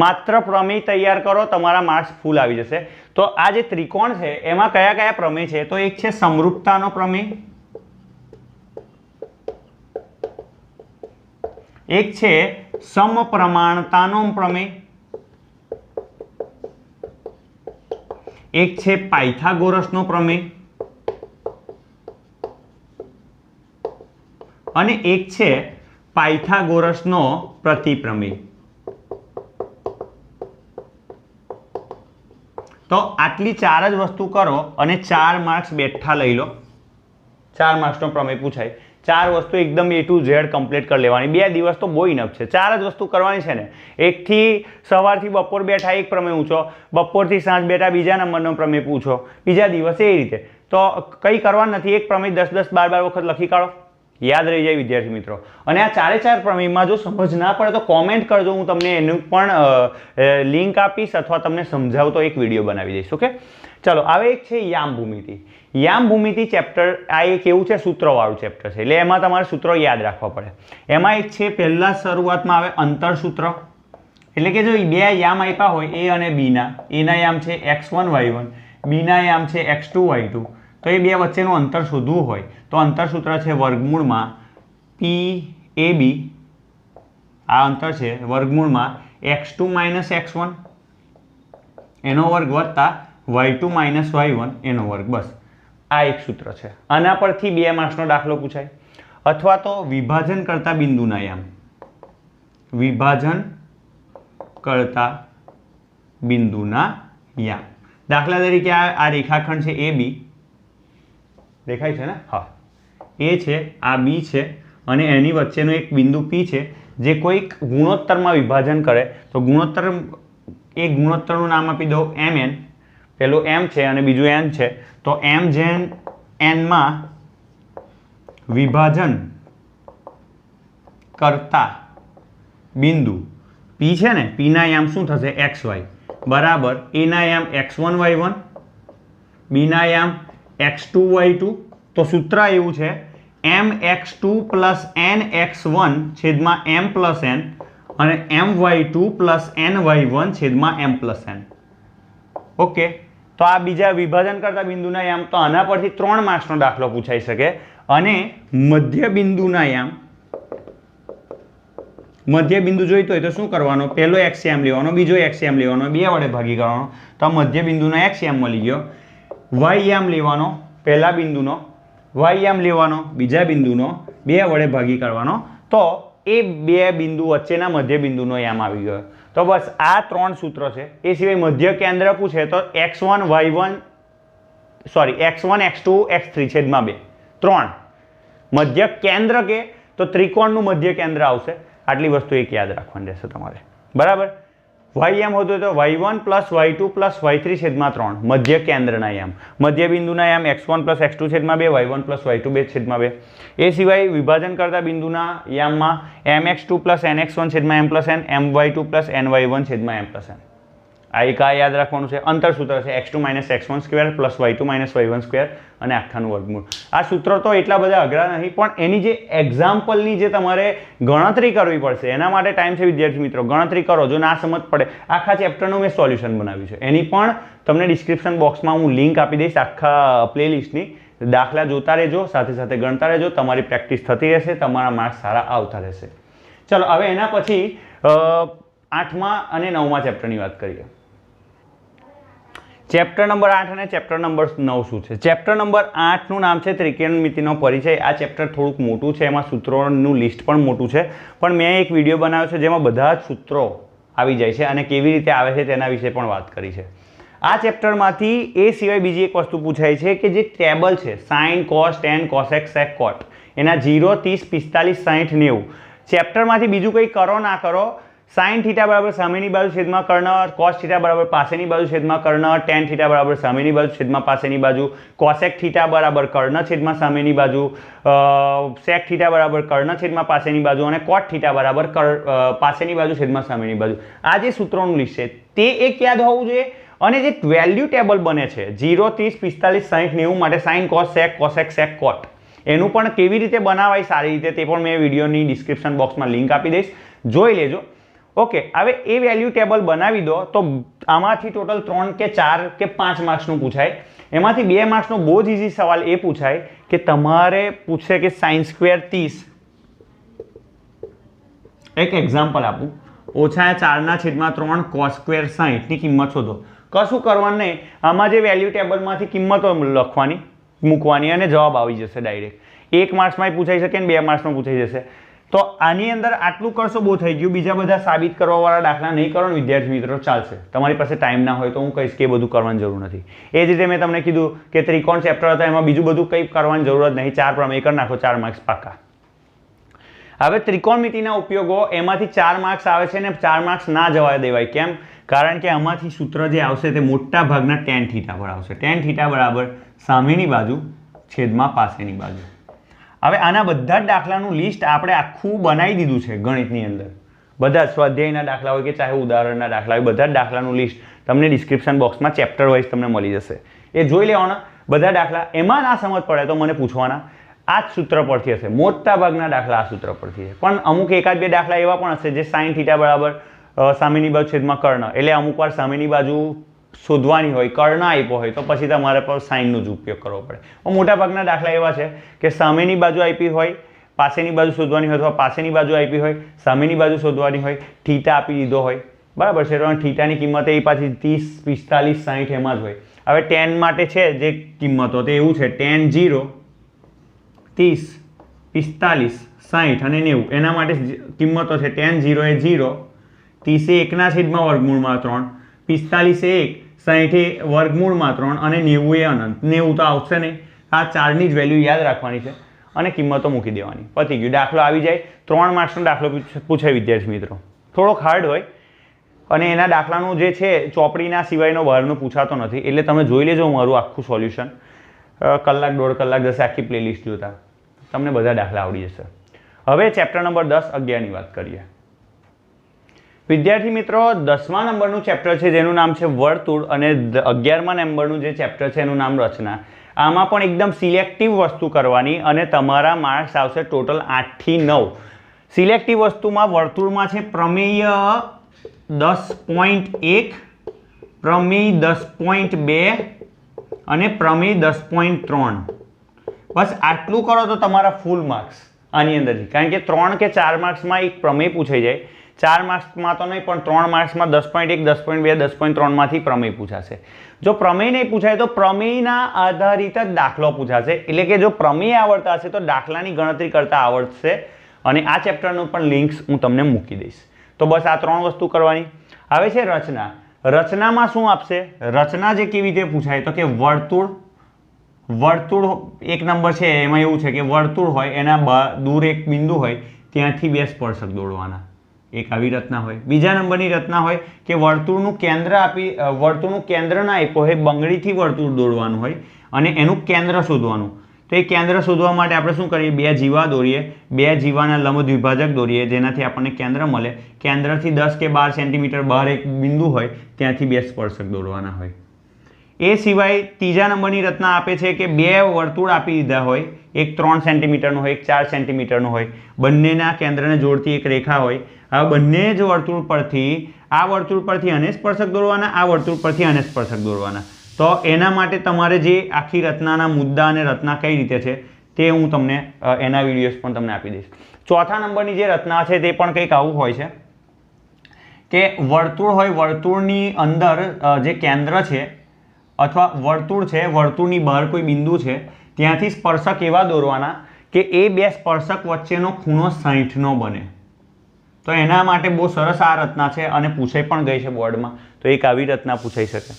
Speaker 1: માત્ર પ્રમેય તૈયાર કરો, તમારા માર્ક્સ ફૂલ આવી જશે. તો આ જે ત્રિકોણ છે એમાં કયા કયા પ્રમેય છે? તો એક છે સમરૂપતાનો પ્રમેય, એક છે સમપ્રમાણતાનો પ્રમેય, એક છે પાયથાગોરસનો પ્રમેય અને એક છે પાયથાગોરસનો પ્રતિપ્રમેય. તો આટલી 4 જ વસ્તુ કરો અને 4 માર્ક્સ બેઠા લઈ લો. 4 માર્ક્સનો પ્રમેય પૂછાય. 4 વસ્તુ એકદમ A to Z કમ્પ્લીટ કરી લેવાની. 2 દિવસ તો બહુ ઇનફ છે. 4 જ વસ્તુ કરવાની છે ને. એકથી સવારથી બપોર બેઠા એક પ્રમેય પૂછો, બપોરથી સાંજ બેઠા બીજા નંબરનો પ્રમેય પૂછો, બીજા દિવસે એ રીતે. તો કંઈ કરવાનું નથી. એક પ્રમેય 10-10, 12-12 વખત લખી કાઢો, યાદ રહી જાય વિદ્યાર્થી મિત્રો. અને આ 4 પ્રમેયમાં જો સમજ ના પડે તો કોમેન્ટ કરજો, હું તમને એનું પણ લિંક આપીશ અથવા તમને સમજાવતો એક વિડીયો બનાવી દઈશ. ઓકે, ચલો. હવે એક છે યામ ભૂમિતિ. યામ ભૂમિતિ ચેપ્ટર, આ એક એવું છે સૂત્રોવાળું ચેપ્ટર છે, એટલે એમાં તમારે સૂત્રો યાદ રાખવા પડે. એમાં એક છે પહેલા શરૂઆતમાં આવે અંતરસૂત્ર, એટલે કે જો 2 યામ આપ્યા હોય A અને B ના, A ના યામ છે x1 y1, B ના યામ છે x2 y2, તો એ 2 વચ્ચેનું અંતર શોધવું હોય તો અંતરસૂત્ર છે વર્ગમૂળમાં PAB, આ અંતર છે વર્ગમૂળમાં x2 - x1 એનો વર્ગ વત્તા y2 - y1 એનો વર્ગ. બસ આ એક સૂત્ર છે. આના પરથી 2 માર્ક્સનો દાખલો પૂછાય. અથવા તો વિભાજન કરતા બિંદુના યામ, વિભાજન કરતા બિંદુના યામ. દાખલા તરીકે આ રેખાખંડ છે AB, દેખાય છે ને? હા, A છે, આ B છે અને એની વચ્ચેનો એક બિંદુ P છે જે કોઈક ગુણોત્તરમાં વિભાજન કરે. તો ગુણોત્તર, એ ગુણોત્તરનું નામ આપી દો mn. પેલું m છે અને બીજું n છે, તો m જેન n માં વિભાજન કરતા બિંદુ P છે ને, P ના યામ શું થશે? xy બરાબર A ના યામ x1 y1, B ના યામ x2 y2. તો સૂત્ર એવું છે mx2 + nx1 છેદમાં m + n અને my2 + ny1 છેદમાં m + n. ઓકે, તો આ બીજા વિભાજન કરતા બિંદુના યામ. તો આના પરથી 3 માર્ક્સનો દાખલો પૂછાઈ શકે. અને મધ્ય બિંદુના યામ, મધ્ય બિંદુ જોઈતો હોય તો શું કરવાનો? પહેલો x યામ લેવાનો, બીજો x યામ લેવાનો, 2 વડે ભાગી કરવાનો. તો મધ્ય બિંદુનો x યામ મળી ગયો. y યામ લેવાનો, પહેલા બિંદુનો y યામ લેવાનો, બીજા બિંદુનો 2 વડે ભાગી કરવાનો. તો એ 2 બિંદુ વચ્ચેના મધ્ય બિંદુનો યામ આવી ગયો. તો બસ આ 3 સૂત્રો છે. એ સિવાય મધ્ય કેન્દ્ર પૂછે તો x1 y1, sorry x1 x2 x3 છેદમાં 2, 3. મધ્ય કેન્દ્ર કે તો ત્રિકોણનું મધ્ય કેન્દ્ર આવશે. આટલી વસ્તુ એક યાદ રાખવાની રહેશે તમારે. બરાબર. y યામ હોતો તો y1 + y2 + y3 છેદમાં 3 મધ્ય કેન્દ્રના યામ. મધ્ય બિંદુના યામ x1 + x2 છેદમાં 2, y1 + y2 2 છેદમાં 2. એ સિવાય વિભાજન કરતા બિંદુના યામમાં mx2 + nx1 છેદમાં m + n, my2 + ny1 છેદમાં m + n. આ એક આ યાદ રાખવાનું છે. અંતરસૂત્ર છે x2 - x1² + y2 - y1² અને આખાનું વર્ગમૂળ. આ સૂત્રો તો એટલા બધા અઘરા નહીં, પણ એની જે એક્ઝામ્પલની જે તમારે ગણતરી કરવી પડશે એના માટે ટાઈમ છે વિદ્યાર્થી મિત્રો. ગણતરી કરો, જો ના સમજ પડે. આખા ચેપ્ટરનું મેં સોલ્યુશન બનાવ્યું છે, એની પણ તમને ડિસ્ક્રિપ્શન બોક્સમાં હું લિંક આપી દઈશ આખા પ્લેલિસ્ટની. દાખલા જોતા રહેજો, સાથે સાથે ગણતા રહેજો. તમારી પ્રેક્ટિસ થતી રહેશે, તમારા માર્ક્સ સારા આવતા રહેશે. ચલો, હવે એના પછી 8મા અને 9મા ચેપ્ટરની વાત કરીએ. ચેપ્ટર નંબર 8 અને ચેપ્ટર નંબર 9 શું છે? ચેપ્ટર નંબર 8નું નામ છે ત્રિકોણમિતિનો પરિચય. આ ચેપ્ટર થોડુંક મોટું છે, એમાં સૂત્રોનું લિસ્ટ પણ મોટું છે, પણ મેં એક વિડીયો બનાવ્યો છે જેમાં બધા જ સૂત્રો આવી જાય છે અને કેવી રીતે આવે છે તેના વિશે પણ વાત કરી છે. આ ચેપ્ટરમાંથી એ સિવાય બીજી એક વસ્તુ પૂછાય છે કે જે ટેબલ છે sin, cos, tan, cosec, sec, cot, એના 0, 30, 45, 60, 90 ચેપ્ટરમાંથી બીજું કંઈ કરો ના કરો, sin θ બરાબર સામેની બાજુ છેદમાં કર્ણ, cos θ બરાબર પાસેની બાજુ છેદમાં કર્ણ, tan θ બરાબર સામેની બાજુ છેદમાં પાસેની બાજુ, cosec θ બરાબર કર્ણ છેદમાં સામેની બાજુ, sec θ બરાબર કર્ણ છેદમાં પાસેની બાજુ અને cot θ બરાબર પાસેની બાજુ છેદમાં સામેની બાજુ. આ જે સૂત્રોનું લિસ્ટ છે તે એક યાદ હોવું જોઈએ. અને જે વેલ્યુ ટેબલ બને છે 0, 30, 45, 60, 90 માટે sin, cos, sec, cosec, sec, cot, એનું પણ કેવી રીતે બનાવાય સારી રીતે તે પણ મેં વિડીયોની ડિસ્ક્રિપ્શન બોક્સમાં લિંક આપી દઈશ, જોઈ લેજો. ઓકે, હવે એ વેલ્યુ ટેબલ બનાવી દો તો આમાંથી ટોટલ 3 કે 4 કે 5 માર્ક્સનું પૂછાય. એમાંથી 2 માર્ક્સનો બહુ જ ઇઝી સવાલ એ પૂછાય કે તમારે પૂછે કે sin² 30, એક એક્ઝામ્પલ આપું, -4/3 cos² 60 ની કિંમત શોધો. કશું કરવાનું નહીં. આમાં જે વેલ્યુ ટેબલમાંથી કિંમતો લખવાની મૂકવાની અને જવાબ આવી જશે ડાયરેક્ટ. 1 માર્ક્સમાં પૂછાઈ શકે ને 2 માર્ક્સમાં પૂછાઈ જશે. તો આની અંદર આટલું કરશો બહુ થઈ ગયું. બીજા બધા સાબિત કરવાવાળા દાખલા નહીં કરો ને વિદ્યાર્થી મિત્રો ચાલશે. તમારી પાસે ટાઈમ ના હોય તો હું કહીશ કે એ બધું કરવાની જરૂર નથી. એ જ રીતે મેં તમને કીધું કે ત્રિકોણ ચેપ્ટર હતા એમાં બીજું બધું કંઈ કરવાની જરૂર જ નહીં. 4 પ્રમેય કરી નાખો, 4 માર્ક્સ પાકા. હવે ત્રિકોણમિતિના ઉપયોગો એમાંથી 4 માર્ક્સ આવે છે ને 4 માર્ક્સ ના જવા દેવાય. કેમ? કારણ કે આમાંથી સૂત્ર જે આવશે તે મોટા ભાગના tan θ પર આવશે. tan θ બરાબર સામેની બાજુ છેદમાં પાસેની બાજુ. હવે આના બધા જ દાખલાનું લિસ્ટ આપણે આખું બનાવી દીધું છે ગણિતની અંદર. બધા સ્વાધ્યાયના દાખલા હોય કે ચાહે ઉદાહરણના દાખલા હોય, બધા જ દાખલાનું લિસ્ટ તમને ડિસ્ક્રિપ્શન બોક્સમાં ચેપ્ટર વાઇઝ તમને મળી જશે. એ જોઈ લેવાના બધા દાખલા. એમાં ના સમજ પડે તો મને પૂછવાના. આ જ સૂત્ર પરથી હશે. મોટા ભાગના દાખલા આ સૂત્ર પરથી છે. પણ અમુક એકાદ બે દાખલા એવા પણ હશે જે sin θ બરાબર સામેની બાજુ છેદમાં કર્ણ, એટલે અમુક વાર સામેની બાજુ શોધવાની હોય, કર્ણ આપ્યો હોય તો પછી તમારે પર સાઇનનો જ ઉપયોગ કરવો પડે. મોટા ભાગના દાખલા એવા છે કે સામેની બાજુ આપી હોય, પાસેની બાજુ શોધવાની હોય, અથવા પાસેની બાજુ આપી હોય, સામેની બાજુ શોધવાની હોય, θ આપી દીધો હોય, બરાબર છે. તો θની કિંમત એ પાછી 30, 45, 60 એમાં જ હોય. હવે tan માટે છે જે કિંમતો તે એવું છે tan 0, 30, 45, 60 અને 90. એના માટે કિંમતો છે tan 0 એ 0, 30 એ 1 છેદમાં વર્ગમૂળમાં 3, 45 એ 1, 60 એ વર્ગમૂળમાં 3 અને 90 એ અનંત. 90 તો આવશે નહીં. આ 4ની જ વેલ્યુ યાદ રાખવાની છે અને કિંમતો મૂકી દેવાની. પતી ગયું. દાખલો આવી જાય. 3 માર્ક્સનો દાખલો પૂછાય વિદ્યાર્થી મિત્રો. થોડોક હાર્ડ હોય અને એના દાખલાનું જે છે ચોપડીના સિવાયનો બહારનો પૂછાતો નથી. એટલે તમે જોઈ લેજો મારું આખું સોલ્યુશન. કલાક 1.5 કલાક જશે આખી પ્લેલિસ્ટ જોતા. તમને બધા દાખલા આવડી જશે. હવે ચેપ્ટર નંબર 10, 11ની વાત કરીએ. વિદ્યાર્થી મિત્રો 10મા નંબરનું ચેપ્ટર છે જેનું નામ છે વર્તુળ અને 11મા નંબરનું જે ચેપ્ટર છે એનું નામ રચના. આમાં પણ એકદમ સિલેક્ટિવ વસ્તુ કરવાની અને તમારા માર્ક્સ આવશે ટોટલ 8 થી 9. સિલેક્ટિવ વસ્તુમાં વર્તુળમાં છે પ્રમેય 10.1, પ્રમેય 10.2 અને પ્રમેય 10.3. બસ આટલું કરો તો તમારા ફૂલ માર્ક્સ આની અંદરથી. કારણ કે 3 કે 4 માર્ક્સમાં એક પ્રમેય પૂછાઈ જાય. 4 માર્ક્સમાં તો નહીં પણ 3 માર્ક્સમાં 10.1, 10.2, 10.3માંથી પ્રમેય પૂછાશે. જો પ્રમેય નહીં પૂછાય તો પ્રમેયના આધારિત જ દાખલો પૂછાશે. એટલે કે જો પ્રમેય આવડતા હશે તો દાખલાની ગણતરી કરતા આવડશે. અને આ ચેપ્ટરનું પણ લિંક્સ હું તમને મૂકી દઈશ. તો બસ આ 3 વસ્તુ કરવાની. હવે છે રચના. રચનામાં શું આપશે? રચના જે કેવી રીતે પૂછાય તો કે વર્તુળ એક નંબર છે એમાં એવું છે કે વર્તુળ હોય એના દૂર એક બિંદુ હોય ત્યાંથી 2 સ્પર્શક દોરવાના. એક આવી રચના હોય. બીજા નંબરની રચના હોય કે વર્તુળનું કેન્દ્ર ના આપ્યો હોય, બંગડીથી વર્તુળ દોરવાનું હોય અને એનું કેન્દ્ર શોધવાનું. તો એ કેન્દ્ર શોધવા માટે આપણે શું કરીએ? 2 જીવા દોરીએ, 2 જીવાના લંબ દ્વિભાજક દોરીએ જેનાથી આપણને કેન્દ્ર મળે. કેન્દ્રથી 10 કે 12 સેન્ટીમીટર બહાર એક બિંદુ હોય ત્યાંથી 2 સ્પર્શક દોરવાના હોય. એ સિવાય ત્રીજા નંબરની રચના આપે છે કે 2 વર્તુળ આપી દીધા હોય, એક 3 સેન્ટીમીટરનું હોય, એક 4 સેન્ટીમીટરનું હોય, બંનેના કેન્દ્રને જોડતી એક રેખા હોય. આ બંને જ વર્તુળ પરથી આને સ્પર્શક દોરવાના, આ વર્તુળ પરથી આને સ્પર્શક દોરવાના. તો એના માટે તમારે જે આખી રચનાના મુદ્દા અને રચના કઈ રીતે છે તે હું તમને એના વિડીયોઝ પણ તમને આપી દઈશ. ચોથા નંબરની જે રચના છે તે પણ કંઈક આવું હોય છે કે વર્તુળ હોય, વર્તુળની અંદર જે કેન્દ્ર છે અથવા વર્તુળ છે, વર્તુળની બહાર કોઈ બિંદુ છે, ત્યાંથી સ્પર્શક એવા દોરવાના કે એ 2 સ્પર્શક વચ્ચેનો ખૂણો 60નો બને. તો એના માટે બહુ સરસ આ રચના છે અને પૂછાઈ પણ ગઈ છે બોર્ડમાં. તો એક આવી રચના પૂછાઈ શકે.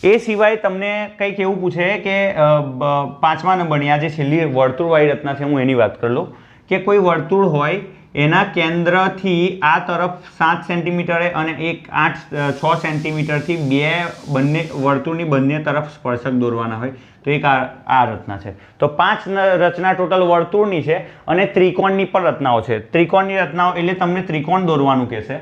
Speaker 1: એ સિવાય તમને કંઈક એવું પૂછે કે 5મા નંબરની આ જે છેલ્લી વર્તુળવાળી રચના છે હું એની વાત કરી લઉં કે કોઈ વર્તુળ હોય એના કેન્દ્રથી આ તરફ 7 સેન્ટીમીટરે અને એક 6 સેન્ટીમીટરથી બંને વર્તુળની બંને તરફ સ્પર્શક દોરવાના હોય. તો એક આ રચના છે. તો 5 રચના ટોટલ વર્તુળની છે અને ત્રિકોણની પણ રચનાઓ છે. ત્રિકોણની રચનાઓ એટલે તમને ત્રિકોણ દોરવાનું કહેશે.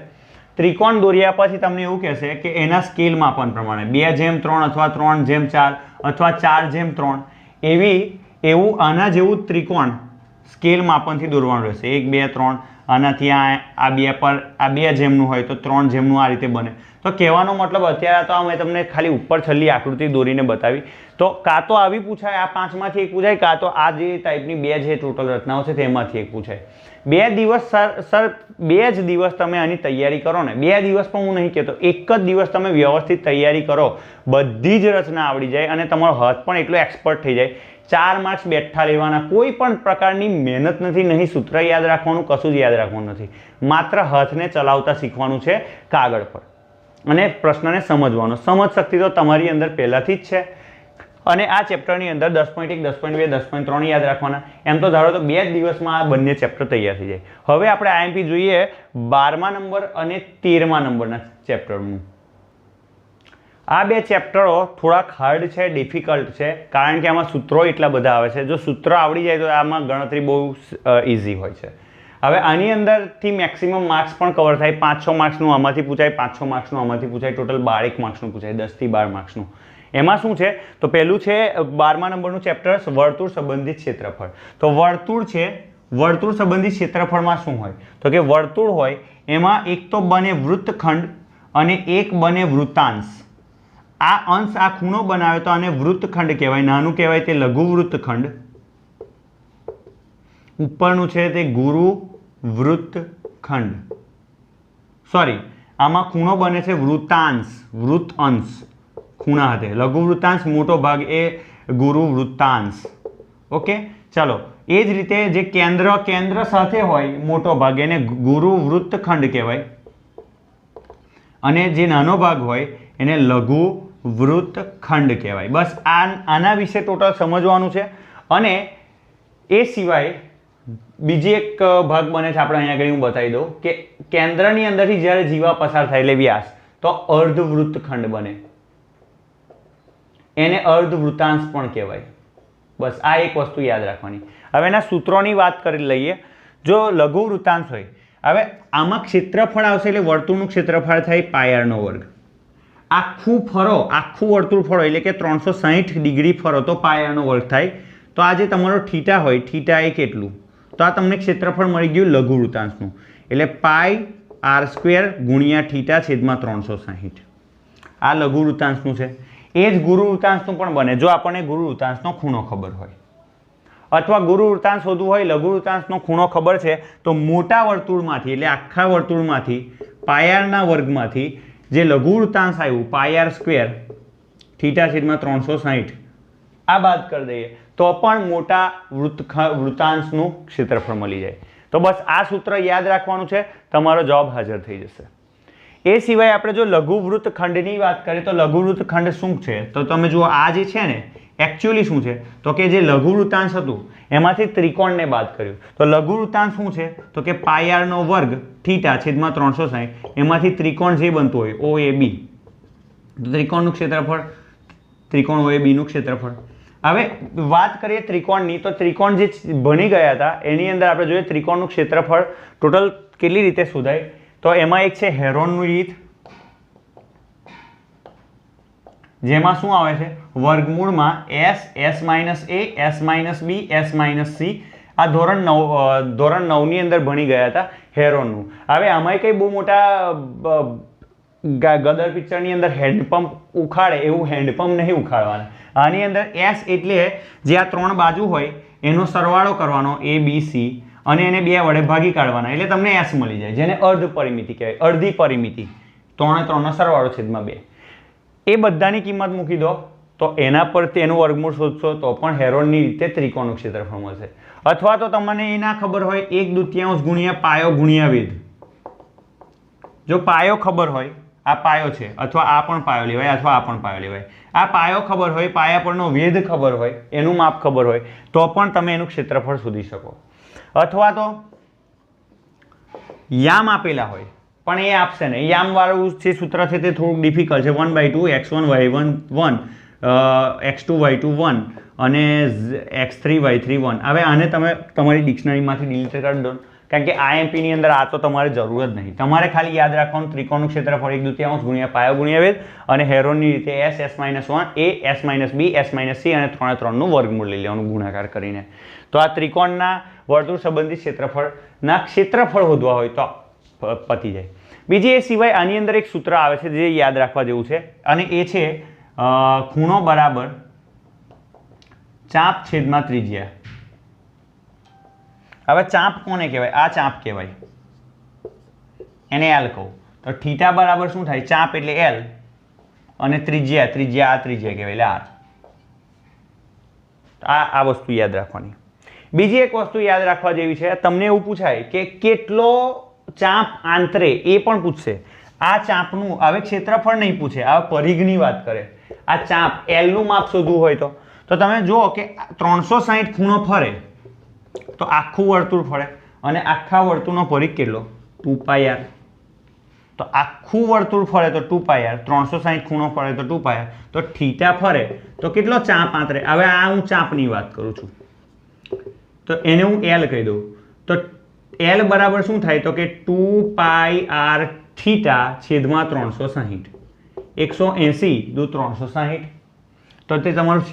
Speaker 1: ત્રિકોણ દોર્યા પછી તમને એવું કહેશે કે એના સ્કેલ માપન પ્રમાણે 2:3 અથવા 3:4 અથવા 4:3 એવું આના જેવું ત્રિકોણ સ્કેલ માપનથી દોરવાનું રહેશે. 1, 2, 3 આનાથી આ બે પર આ 2 જેમનું હોય તો 3 જેમનું આ રીતે બને. તો કહેવાનો મતલબ અત્યારે તો મેં તમને ખાલી ઉપર છેલ્લી આકૃતિ દોરીને બતાવી. તો કાં તો આવી પૂછાય, આ 5માંથી એક પૂછાય, કાં તો આ જે ટાઈપની 2 જે ટોટલ રચનાઓ છે તેમાંથી એક પૂછાય. 2 દિવસ સર 2 જ દિવસ તમે આની તૈયારી કરો ને, 2 દિવસ પણ હું નહીં કહેતો, એક જ દિવસ તમે વ્યવસ્થિત તૈયારી કરો, બધી જ રચના આવડી જાય અને તમારો હાથ પણ એટલો એક્સપર્ટ થઈ જાય. 4 માર્ક્સ બેઠા લેવાના, કોઈ પણ પ્રકારની મહેનત નથી, નહીં સૂત્ર યાદ રાખવાનું, કશું જ યાદ રાખવાનું નથી. માત્ર હાથને ચલાવતા શીખવાનું છે કાગળ પર અને પ્રશ્નને સમજવાનો. સમજ શક્તિ તો તમારી અંદર પહેલાંથી જ છે. અને આ ચેપ્ટરની અંદર 10.1, 10.2, 10.3 યાદ રાખવાના. એમ તો ધારો તો 2 જ દિવસમાં આ બંને ચેપ્ટર તૈયાર થઈ જાય. હવે આપણે આઈએમપી જોઈએ 12મા નંબર અને 13મા નંબરના ચેપ્ટરનું. આ 2 ચેપ્ટરો થોડાક હાર્ડ છે, ડિફિકલ્ટ છે, કારણ કે આમાં સૂત્રો એટલા બધા આવે છે. જો સૂત્ર આવડી જાય તો આમાં ગણતરી બહુ ઇઝી હોય છે. હવે આની અંદરથી મેક્સિમમ માર્ક્સ પણ કવર થાય. 5-6 માર્ક્સનું આમાંથી પૂછાય, 5-6 માર્ક્સનું આમાંથી પૂછાય, ટોટલ 12 માર્ક્સનું પૂછાય, 10 થી 12 માર્ક્સનું. એમાં શું છે તો પહેલું છે 12મા નંબરનું ચેપ્ટર વર્તુળ સંબંધિત ક્ષેત્રફળ. તો વર્તુળ છે, વર્તુળ સંબંધિત ક્ષેત્રફળમાં શું હોય તો કે વર્તુળ હોય એમાં એક તો બને વૃત્તખંડ અને એક બને વૃત્તાંશ. આ અંશ આ ખૂણો બનાવે તો આને વૃત્તખંડ કહેવાય, નાનું કહેવાય તે લઘુ વૃત્તખંડ, ઉપરનું છે તે ગુરુ વૃત્તખંડ. સોરી, આમાં ખૂણો બને છે વૃત્તાંશ, વૃત્ત અંશ ખૂણા હાથે, લઘુ વૃત્તાંશ મોટો ભાગ એ ગુરુ વૃત્તાંશ. ઓકે, ચાલો એ જ રીતે જે કેન્દ્ર સાથે હોય મોટો ભાગ એને ગુરુ વૃત્તખંડ કહેવાય અને જે નાનો ભાગ હોય એને લઘુ વૃત્તખંડ કહેવાય. બસ આના વિશે ટોટલ સમજવાનું છે. અને એ સિવાય બીજી એક ભાગ બને છે આપણે અહીંયા આગળ હું બતાવી દઉં કે કેન્દ્રની અંદરથી જ્યારે જીવા પસાર થાય એટલે વ્યાસ તો અર્ધવૃત્તખંડ બને, એને અર્ધવૃત્તાંશ પણ કહેવાય. બસ આ એક વસ્તુ યાદ રાખવાની. હવે એના સૂત્રોની વાત કરી લઈએ. જો લઘુ વૃત્તાંશ હોય, હવે આમાં ક્ષેત્રફળ આવશે એટલે વર્તુળનું ક્ષેત્રફળ થાય પાયરનો વર્ગ. આખું ફરો, આખું વર્તુળ ફરો એટલે કે 360 ડિગ્રી ફરો તો પાયરનો વર્ગ થાય. તો આ જે તમારો થીટા હોય, થીટા એ કેટલું, તો આ તમને ક્ષેત્રફળ મળી ગયું લઘુ વૃત્તાંશનું, એટલે પાઈ r² ગુણ્યા થીટા છેદમાં 360. આ લઘુ વૃત્તાંશનું છે. એ જ ગુરુ વૃત્તાંશનું પણ બને જો આપણને ગુરુ વૃત્તાંશનો ખૂણો ખબર હોય, અથવા ગુરુ વૃત્તાંશ શોધવું હોય, લઘુ વૃત્તાંશનો ખૂણો ખબર છે તો મોટા વર્તુળમાંથી એટલે આખા વર્તુળમાંથી પાયરના વર્ગમાંથી જે લઘુ વૃત્તાંશ આવ્યું πr² થીટા છેદમાં 360 આ બાદ કરી દઈએ તો પણ મોટા વૃત્તાંશનું ક્ષેત્રફળ મળી જાય. તો બસ આ સૂત્ર યાદ રાખવાનું છે, તમારો જવાબ હાજર થઈ જશે. એ સિવાય આપણે જો લઘુ વૃત્તખંડની વાત કરીએ તો લઘુ વૃત્તખંડ શું છે તો તમે જુઓ આ જે છે ને એકચ્યુઅલી શું છે તો કે જે લઘુ વૃત્તાંશ હતું એમાંથી ત્રિકોણને બાદ કર્યું. તો લઘુ વૃત્તાંશ શું છે તો કે પાયરનો વર્ગ થીટા છેદમાં 360, એમાંથી ત્રિકોણ જે બનતું હોય OAB, તો ત્રિકોણનું ક્ષેત્રફળ, ત્રિકોણ OABનું ક્ષેત્રફળ. હવે વાત કરીએ ત્રિકોણની તો ત્રિકોણ જે ભણી ગયા હતા એની અંદર આપણે જોઈએ ત્રિકોણનું ક્ષેત્રફળ ટોટલ કેટલી રીતે શોધાય. તો એમાં એક છે હેરોનની રીત, જેમાં શું આવે છે વર્ગમૂળમાં s minus a, s minus b, s minus c. આ ધોરણ 9ની અંદર ભણી ગયા હતા હેરોનનું. હવે આમાં કંઈ બહુ મોટા ગદર પિક્ચરની અંદર હેન્ડપંપ ઉખાડે એવું હેન્ડપંપ નહીં ઉખાડવાના. આની અંદર s એટલે જે આ 3 બાજુ હોય એનો સરવાળો કરવાનો a b c અને એને 2 વડે ભાગી કાઢવાના એટલે તમને s મળી જાય, જેને અર્ધ પરિમિતિ કહેવાય. અડધી પરિમિતિ 3 સરવાળો છેદમાં 2. એ બધાની કિંમત મૂકી દો તો એના પર તેનું વર્ગમૂળ શોધશો તો પણ હેરોનની રીતે ત્રિકોણનું ક્ષેત્રફળ મળશે. અથવા તો તમને એ ના ખબર હોય 1/2 ગુણ્યા પાયો ગુણ્યા વેધ. જો પાયો ખબર હોય, આ પાયો છે અથવા આ પણ પાયો લેવાય અથવા આ પણ પાયો લેવાય. આ પાયો ખબર હોય, પાયા પરનો વેધ ખબર હોય, એનું માપ ખબર હોય તો પણ તમે એનું ક્ષેત્રફળ શોધી શકો. અથવા તો યામ આપેલા હોય પણ એ આપશે ને, યામ વાળું જે સૂત્ર છે તે થોડુંક ડિફિકલ્ટ છે. 1/2 x1 y1 1 x2 y2 1 અને x3 y3 1. હવે આને તમે તમારી ડિક્શનરીમાંથી ડિલીટ કરી દો, કારણ કે IMPની અંદર આ તો તમારે જરૂર જ નહીં. તમારે ખાલી યાદ રાખવાનું ત્રિકોણનું ક્ષેત્રફળ 1/2 ગુણ્યા પાયો ગુણ્યા વેધ અને હેરોનની રીતે s minus 1 a s minus b s minus c અને 3 નું વર્ગમૂળ લઈ લેવાનું ગુણાકાર કરીને. તો આ ત્રિકોણના વર્તુળ સંબંધી ક્ષેત્રફળના ક્ષેત્રફળ શોધવા હોય તો પતી જાય. બીજી એ સિવાય આની અંદર એક સૂત્ર આવે છે જે યાદ રાખવા જેવું છે, અને એ છે ખૂણો બરાબર ચાપ છેદમાં ત્રિજ્યા. હવે ચાપ કોને કહેવાય? આ ચાપ કહેવાય, એને એલ કહું. તો થીટા બરાબર શું થાય? ચાપ એટલે એલ, અને ત્રિજ્યા આ ત્રિજ્યા કહેવાય એટલે આર. આ વસ્તુ યાદ રાખવાની. બીજી એક વસ્તુ યાદ રાખવા જેવી છે, તમને એવું પૂછાય કે કેટલો ચાપ આંતરે, એ પણ પૂછશે. આ ચાપનું હવે ક્ષેત્રફળ નહીં પૂછે, હવે પરિઘની વાત કરે. આ ચાપ એલ નું માપ શોધવું હોય તો તમે જુઓ કે 360 ખૂણો ફરે તો આખું વર્તુળ ફરે, અને આખા વર્તુળનો પરિઘ કેટલો? 2πr. તો આખું વર્તુળ ફરે તો 2πr, 360 ખૂણો ફરે તો 2πr. તો થીટા ફરે તો કેટલો ચાપ આંતરે? હવે આ હું ચાપની વાત કરું છું, તો એને હું એલ કહી દઉં. તો એલ બરાબર શું થાય? તો કે 2πr થીટા છેદમાં 360. 180 દુ 360. તો તે તમારું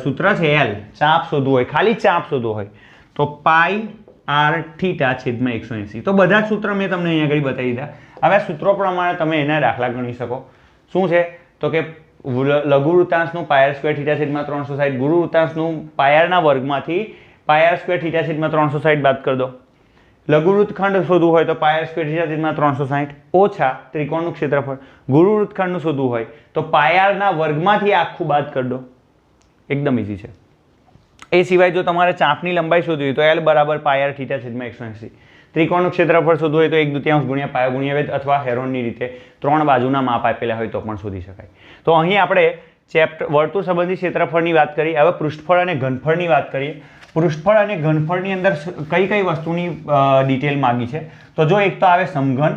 Speaker 1: સૂત્ર છે એલ. ચાપ શોધવું હોય, ખાલી ચાપ શોધવું હોય તો પાઈ આર થીટા છેદમાં 180. તો બધા જ સૂત્ર મેં તમને અહીંયા આગળ બતાવી દીધા. હવે સૂત્રો પ્રમાણે તમે એના દાખલા ગણી શકો. શું છે? તો કે લઘુ વૃત્તાંશનું પાયર સ્ક્વેર થીટા છેદમાં 360, ગુરુ વૃત્તાંશનું પાયરના વર્ગમાંથી પાયર સ્ક્વેર થીટા છેદમાં 360 બાદ કરી દો. લઘુ વૃત્તખંડ શોધવું હોય તો પાયર સ્ક્વેર થીટા છેદમાં 360 ઓછા ત્રિકોણનું ક્ષેત્રફળ. ગુરુ વૃત્તખંડનું શોધવું હોય તો પાયરના વર્ગમાંથી આખું બાદ કરી દો. એકદમ ઈઝી છે. એ સિવાય જો તમારે ચાપની લંબાઈ શોધવી હોય તો એલ બરાબર પાયર થીટા છેદમાં 180. ત્રિકોણનું ક્ષેત્રફળ શોધવું હોય તો 1/2 ગુણ્યા પાયો ગુણ્યા વેધ અથવા હેરોનની રીતે 3 બાજુના માપ આપેલા હોય તો પણ શોધી શકાય. તો અહીં આપણે વર્તુળ સંબંધી ક્ષેત્રફળની વાત કરી. હવે પૃષ્ઠફળ અને ઘનફળની વાત કરીએ. પૃષ્ઠફળ અને ઘનફળની અંદર કઈ કઈ વસ્તુની ડિટેલ માંગી છે? તો જો એક તો આવે સમઘન,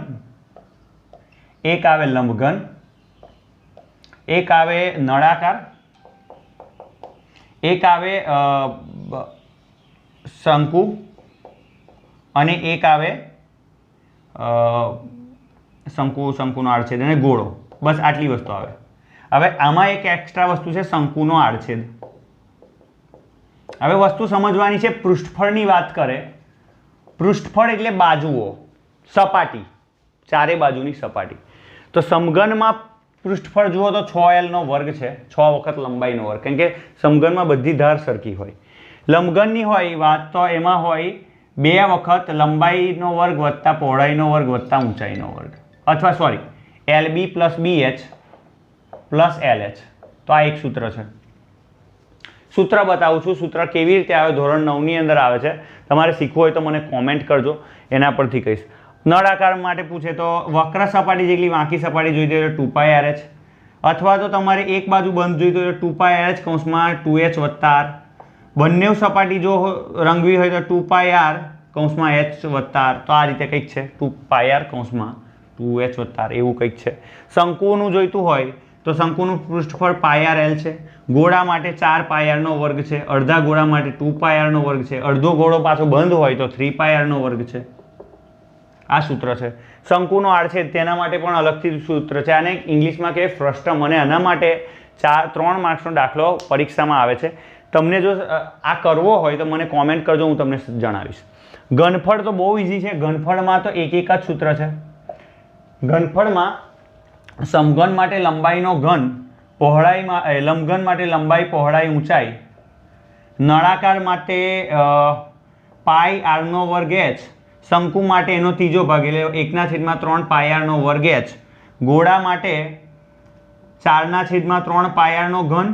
Speaker 1: એક આવે લંબઘન, એક આવે નળાકાર, એક આવે શંકુ, અને એક આવે શંકુનો આડછેદ અને ગોળો. બસ આટલી વસ્તુ આવે. હવે આમાં એક એક્સ્ટ્રા વસ્તુ છે શંકુનો આડછેદ. હવે વસ્તુ સમજવાની છે. પૃષ્ઠફળની વાત કરે, પૃષ્ઠફળ એટલે બાજુઓ, સપાટી, ચારે બાજુની સપાટી. તો સમઘનમાં પૃષ્ઠફળ જુઓ તો 6l નો વર્ગ છે, 6 વખત લંબાઈનો વર્ગ, કારણ કે સમઘનમાં બધી ધાર સરખી હોય. લંબઘનની હોય વાત તો એમાં હોય 2 વખત લંબાઈનો વર્ગ વત્તા પહોળાઈનો વર્ગ વત્તા ઊંચાઈનો વર્ગ, અથવા સોરી LB + BH + LH. તો આ એક સૂત્ર છે. સૂત્ર બતાવું છું. સૂત્ર કેવી રીતે આવે? ધોરણ 9ની અંદર આવે છે. તમારે શીખવું હોય તો મને કોમેન્ટ કરજો, એના પરથી કહીશ. નળાકાર માટે પૂછે તો વક્ર સપાટી જેટલી વાંકી સપાટી જોઈતી હોય તો 2πrh, અથવા તો તમારે એક બાજુ બંધ જોઈતું હોય તો 2πrh કૌંસમાં 2h + r. બંને સપાટી જો રંગવી હોય તો 2πr કૌંસમાં h + r. તો આ રીતે કંઈક છે, 2πr કૌંસમાં 2h + r એવું કંઈક છે. શંકુનું જોઈતું હોય તો શંકુનું પૃષ્ઠફળ πrl છે. ગોળા માટે 4πr નો વર્ગ છે. અડધા ગોળા માટે 2πr નો વર્ગ છે. અડધો ગોળો પાછો બંધ હોય તો 3πr નો વર્ગ છે. આ સૂત્ર છે. શંકુનો આડછેદ તેના માટે પણ અલગથી સૂત્ર છે. આને ઇંગ્લિશમાં કહેવાય ફ્રસ્ટમ, અને આના માટે 3 માર્ક્સનો દાખલો પરીક્ષામાં આવે છે. તમને જો આ કરવો હોય તો મને કોમેન્ટ કરજો, હું તમને જણાવીશ. ઘનફળ તો બહુ ઇઝી છે. ઘનફળમાં તો એક જ સૂત્ર છે. ઘનફળમાં સમઘન માટે લંબાઈનો ઘન, પહોળાઈમાં લંબઘન માટે લંબાઈ, પહોળાઈ, ઊંચાઈ, નળાકાર માટે πr²h, શંકુ માટે એનો ત્રીજો ભાગ એટલે 1/3πr²h, ગોળા માટે 4/3πr²,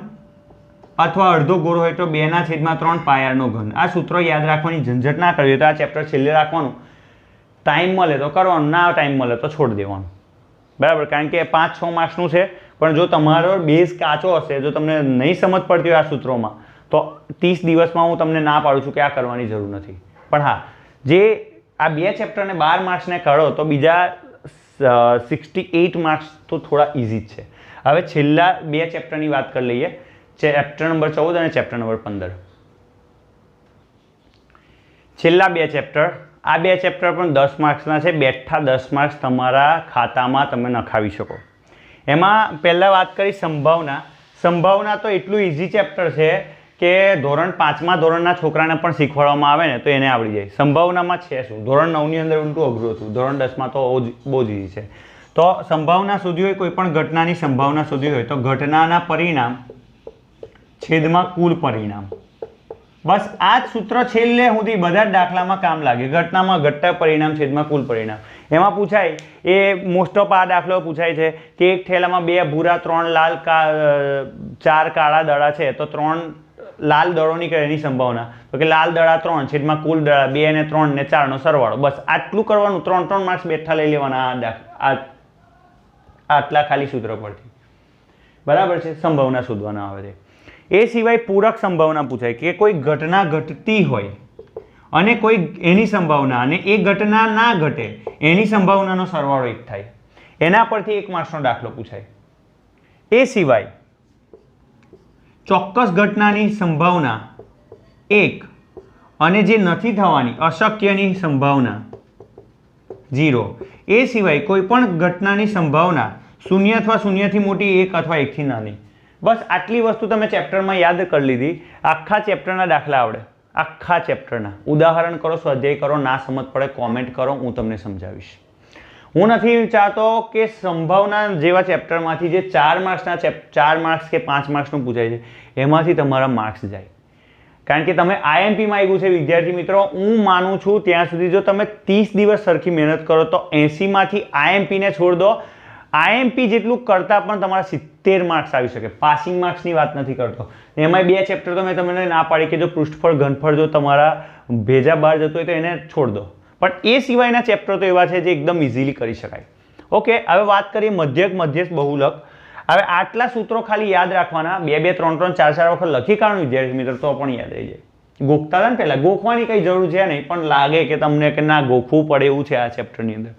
Speaker 1: અથવા અડધો ગોળો હોય તો 2/3πr². આ સૂત્રો યાદ રાખવાની ઝંઝટ ના કરવી તો આ ચેપ્ટર છેલ્લે રાખવાનું. ટાઈમ મળે તો કરવાનું, ના ટાઈમ મળે તો છોડી દેવાનું. બરાબર? કારણ કે 5-6 માર્ક્સનું છે. પણ જો તમારો બેઝ કાચો હશે, જો તમને નહીં સમજ પડતી હોય આ સૂત્રોમાં, તો 30 દિવસમાં હું તમને ના પાડું છું કે આ કરવાની જરૂર નથી. પણ હા, જે આ 2 ચેપ્ટરને 12 માર્ક્સને કરો તો બીજા 68 માર્ક્સ તો થોડા ઇઝી જ છે. હવે છેલ્લા 2 ચેપ્ટરની વાત કરી લઈએ. ચેપ્ટર નંબર 14 અને ચેપ્ટર નંબર 15. છેલ્લા 2 ચેપ્ટર. આ 2 ચેપ્ટર પણ 10 માર્ક્સના છે. બેઠા 10 માર્ક્સ તમારા ખાતામાં તમે નખાવી શકો. એમાં પહેલાં વાત કરી સંભાવના. સંભાવના તો એટલું ઇઝી ચેપ્ટર છે કે ધોરણ 5મા ધોરણના છોકરાને પણ શીખવાડવામાં આવે ને તો એને આવડી જાય. સંભાવનામાં છે શું? ધોરણ 9ની અંદર ઉલટું અઘરું હતું, ધોરણ 10માં તો બહુ જ ઈઝી છે. તો સંભાવના શોધી હોય, કોઈ પણ ઘટનાની સંભાવના શોધી હોય તો ઘટનાના પરિણામ છેદમાં કુલ પરિણામ. બસ આ જ સૂત્ર છેલ્લે સુધી બધા જ દાખલામાં કામ લાગે. ઘટનામાં ઘટતા પરિણામ છેદમાં કુલ પરિણામ. એમાં પૂછાય એ મોસ્ટ ઓફ આ દાખલો પૂછાય છે કે એક થેલામાં 2 ભૂરા 3 લાલ 4 કાળા દડા છે તો 3 લાલ દડો નીકળે એની સંભાવના તો કે લાલ દડા 3 છેદમાં કુલ દડા 2 ને 3 ને 4 નો સરવાળો. બસ આટલું કરવાનું. 3 માર્ક્સ બેઠા લઈ લેવાના આટલા ખાલી સૂત્ર પરથી. બરાબર છે. સંભાવના શોધવાના આવે છે. એ સિવાય પૂરક સંભાવના પૂછાય કે કોઈ ઘટના ઘટતી હોય અને કોઈ એની સંભાવના અને એ ઘટના ના ઘટે એની સંભાવનાનો સરવાળો 1 થાય. એના પરથી 1 માર્ક્સનો દાખલો પૂછાય. એ સિવાય ચોક્કસ ઘટનાની સંભાવના 1 અને જે નથી થવાની અશક્યની સંભાવના 0. એ સિવાય કોઈ પણ ઘટનાની સંભાવના 0 અથવા 0થી મોટી 1 અથવા 1થી નાની. બસ આટલી વસ્તુ તમે ચેપ્ટરમાં યાદ કરી લીધી. આખા ચેપ્ટરના દાખલા આવડે, આખા ચેપ્ટરના. ઉદાહરણ કરો, સ્વાધ્યાય કરો, ના સમજ પડે કોમેન્ટ કરો, હું તમને સમજાવીશ. હું નથી ચાહતો કે સંભાવના જેવા ચેપ્ટરમાંથી જે 4 માર્ક્સના 4 માર્ક્સ કે 5 માર્ક્સનું પૂછાય છે એમાંથી તમારા માર્ક્સ જાય. કારણ કે તમે આઈએમપીમાં આવ્યું છે વિદ્યાર્થી મિત્રો. હું માનું છું ત્યાં સુધી જો તમે 30 દિવસ સરખી મહેનત કરો તો 80માંથી આઈએમપીને છોડ દો. આઈએમપી જેટલું કરતાં પણ તમારા 70 માર્ક્સ આવી શકે. પાસિંગ માર્ક્સની વાત નથી કરતો. એમાંય 2 ચેપ્ટર તો મેં તમને ના પાડી કે જો પૃષ્ઠફળ ઘનફળ જો તમારા ભેજા બહાર જતો હોય તો એને છોડ દો. પણ એ સિવાયના ચેપ્ટર તો એવા છે જે એકદમ ઇઝીલી કરી શકાય. ઓકે, હવે વાત કરીએ મધ્યક, મધ્યસ્થ, બહુલક. હવે આટલા સૂત્રો ખાલી યાદ રાખવાના. 2 3 4 વખત લખી કાઢવું વિદ્યાર્થી મિત્રો તો પણ યાદ રહી જાય. ગોખતા હતા ને પહેલાં, ગોખવાની કંઈ જરૂર છે નહીં, પણ લાગે કે તમને કે ના ગોખવું પડે એવું છે આ ચેપ્ટરની અંદર.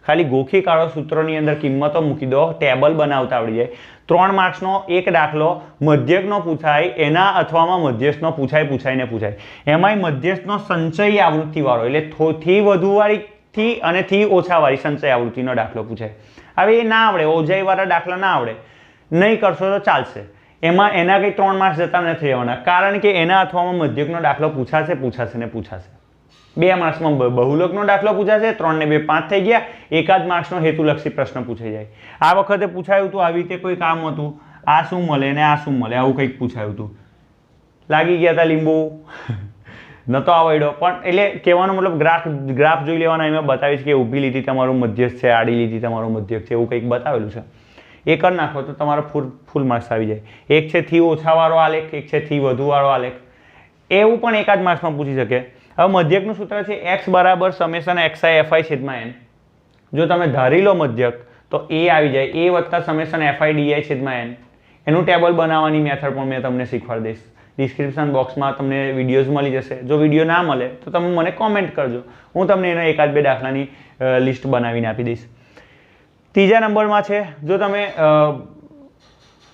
Speaker 1: ખાલી ગોખી કાઢો, સૂત્રોની અંદર કિંમતો મૂકી દો, ટેબલ બનાવતા આવડી જાય. 3 માર્ક્સનો એક દાખલો મધ્યકનો પૂછાય, એના અથવામાં મધ્યસ્થનો પૂછાય. એમાંય મધ્યસ્થનો સંચય આવૃત્તિવાળો એટલે થી વધુવાળી અને થી ઓછાવાળી સંચય આવૃત્તિનો દાખલો પૂછાય. હવે એ ના આવડે, ઓજાઈવાળા દાખલા ના આવડે, નહીં કરશો તો ચાલશે. એમાં એના કંઈ 3 માર્ક્સ જતા નથી રહેવાના. કારણ કે એના અથવામાં મધ્યકનો દાખલો પૂછાશે. 2 માર્ક્સમાં બહુલકનો દાખલો પૂછાશે. 3 ને 2 5 થઈ ગયા. 1 જ માર્ક્સનો હેતુલક્ષી પ્રશ્ન પૂછાઈ જાય. આ વખતે પૂછાયું હતું આવી રીતે કોઈ કામ હતું, આ શું મળે ને આ શું મળે, આવું કંઈક પૂછાયું હતું. લાગી ગયા હતા લીંબુ, નતો આવડ્યો. પણ એટલે કહેવાનો મતલબ ગ્રાફ જોઈ લેવાના. એમાં બતાવીશ કે ઊભી લીટી તમારું મધ્યસ્થ છે, આડી લીટી તમારું મધ્યક છે, એવું કંઈક બતાવેલું છે. એ કરી નાખો તો તમારો ફૂલ માર્ક્સ આવી જાય. એક છે થી ઓછાવાળો આલેખ, એક છે થી વધુવાળો આલેખ. એવું પણ 1 જ માર્ક્સમાં પૂછી શકે. હવે મધ્યકનું સૂત્ર છે x બરાબર સમેશન xi fi છેદમાં n. જો તમે ધારી લો મધ્યક તો a આવી જાય, a વત્તા સમેશન fi di છેદમાં n. એનું ટેબલ બનાવવાની મેથડ પણ મેં તમને શીખવાડી દઈશ. ડિસ્ક્રિપ્શન બોક્સમાં તમને વિડીયોઝ મળી જશે. જો વિડીયો ના મળે તો તમે મને કોમેન્ટ કરજો, હું તમને એનો 1 2 દાખલાની લિસ્ટ બનાવીને આપી દઈશ. ત્રીજા નંબરમાં છે જો તમે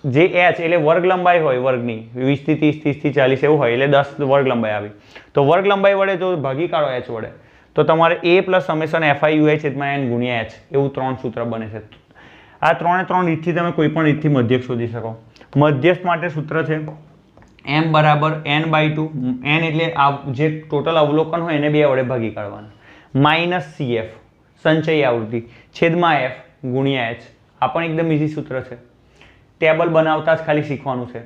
Speaker 1: જે h એટલે વર્ગ લંબાઈ હોય વર્ગની 20 થી 30 30 થી 40 એવું હોય એટલે 10 વર્ગ લંબાઈ આવી તો વર્ગ લંબાઈ વડે જો ભાગી કાઢો h વડે તો તમારે a plus summation fi ui છેદમાં n ગુણ્યા h એવું 3 સૂત્ર બને છે. આ 3 રીતથી તમે કોઈ પણ રીતથી મધ્યક શોધી શકો. મધ્યસ્થ માટે સૂત્ર છે m બરાબર n/2. n એટલે જે ટોટલ અવલોકન હોય એને 2 વડે ભાગી કાઢવાના. માઇનસ cf સંચય આવૃત્તિ છેદમાં f ગુણ્યા h. આ પણ એકદમ ઇઝી સૂત્ર છે. ટેબલ બનાવતા જ ખાલી શીખવાનું છે.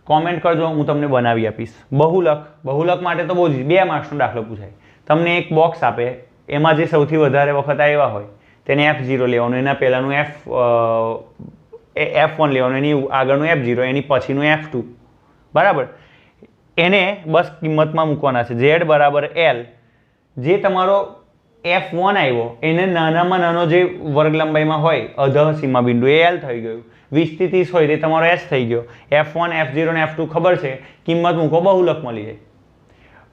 Speaker 1: કોમેન્ટ કરજો, હું તમને બનાવી આપીશ. બહુલક માટે તો બહુ જ 2 માર્ક્સનો દાખલો પૂછાય. તમને એક બોક્સ આપે, એમાં જે સૌથી વધારે વખત આવ્યા હોય તેને f0 લેવાનું, એના પહેલાંનું f1 લેવાનું, એની આગળનું f0, એની પછીનું f2. બરાબર. એને બસ કિંમતમાં મૂકવાના છે. z બરાબર l. જે તમારો f1 આવ્યો એને નાનામાં નાનો જે વર્ગ લંબાઈમાં હોય અધઃ સીમા બિંદુ એ l થઈ ગયું. 20 થી 30 હોય તે તમારો s થઈ ગયો. f1 f0 અને f2 ખબર છે, કિંમત મૂકો, બહુલક મળી જાય.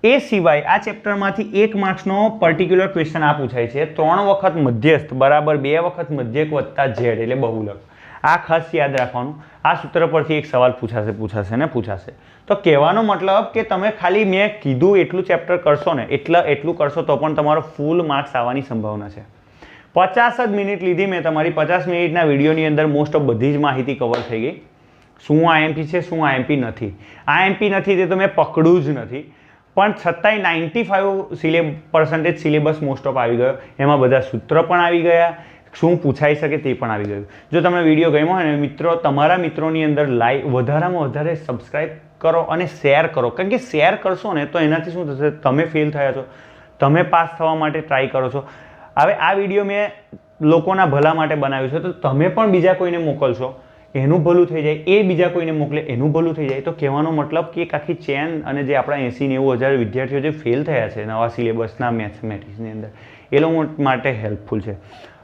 Speaker 1: એ સિવાય આ ચેપ્ટરમાંથી 1 માર્ક્સનો પર્ટિક્યુલર ક્વેશ્ચન આ પૂછાય છે 3 વખત મધ્યસ્થ બરાબર 2 વખત મધ્યક વત્તા z એટલે બહુલક. આ ખાસ યાદ રાખવાનું. આ સૂત્ર પરથી એક સવાલ પૂછાશે. તો કહેવાનો મતલબ કે તમે ખાલી મેં કીધું એટલું ચેપ્ટર કરશો ને એટલું કરશો તો પણ તમારો ફૂલ માર્ક્સ આવવાની સંભાવના છે. 50 જ મિનિટ લીધી મેં તમારી. 50 મિનિટના વિડીયોની અંદર મોસ્ટ ઓફ બધી જ માહિતી કવર થઈ ગઈ. શું આઈએમપી છે, શું આઈએમપી નથી. આઈએમપી નથી તે તો મેં પકડ્યું જ નથી, પણ છતાંય 95% સિલેબસ મોસ્ટ ઓફ આવી ગયો. એમાં બધા સૂત્ર પણ આવી ગયા, શું પૂછાઈ શકે તે પણ આવી ગયું. જો તમને વિડીયો ગમ્યો હોય ને મિત્રો, તમારા મિત્રોની અંદર વધારામાં વધારે સબસ્ક્રાઈબ કરો અને શેર કરો, કારણ કે શેર કરશો ને તો એનાથી શું થશે, તમે ફેલ થયા છો, તમે પાસ થવા માટે ટ્રાય કરો છો. હવે આ વિડીયો મેં લોકોના ભલા માટે બનાવ્યું છે, તો તમે પણ બીજા કોઈને મોકલશો, એનું ભલું થઈ જાય, એ બીજા કોઈને મોકલે એનું ભલું થઈ જાય. તો કહેવાનો મતલબ કે એક આખી ચેન, અને જે આપણા 80-90 હજાર વિદ્યાર્થીઓ જે ફેલ થયા છે નવા સિલેબસના મેથમેટિક્સની અંદર, એ લોકો માટે હેલ્પફુલ છે.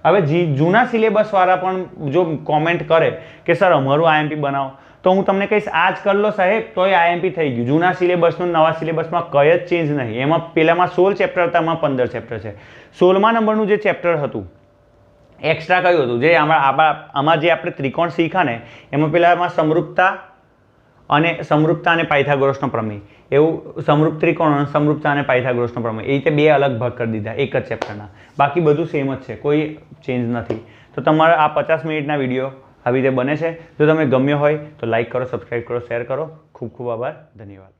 Speaker 1: હવે જૂના સિલેબસવાળા પણ જો કોમેન્ટ કરે કે સર અમારું આઈએમપી બનાવો, તો હું તમને કહીશ આ જ કરી લો સાહેબ, તોય આઈએમપી થઈ ગયું. જૂના સિલેબસનું નવા સિલેબસમાં કંઈ જ ચેન્જ નહીં. એમાં પહેલામાં 16 ચેપ્ટર હતા, એમાં 15 ચેપ્ટર છે. 16મા નંબરનું જે ચેપ્ટર હતું એક્સ્ટ્રા કયું હતું, જે આમાં જે આપણે ત્રિકોણ શીખ્યા ને, એમાં પહેલામાં સમરૂપતા અને પાયથાગોરસનો પ્રમેય, એવું સમરૂપ ત્રિકોણ અને સમરૂપતા અને પાયથાગોરસનો પ્રમેય, એ રીતે 2 અલગ ભાગ કરી દીધા એક જ ચેપ્ટરના. બાકી બધું સેમ જ છે, કોઈ ચેન્જ નથી. તો તમારા આ 50 મિનિટના વિડીયો આવી રીતે બને છે. જો તમે ગમ્યો હોય તો લાઈક કરો, સબસ્ક્રાઈબ કરો, શેર કરો. ખૂબ ખૂબ આભાર. ધન્યવાદ.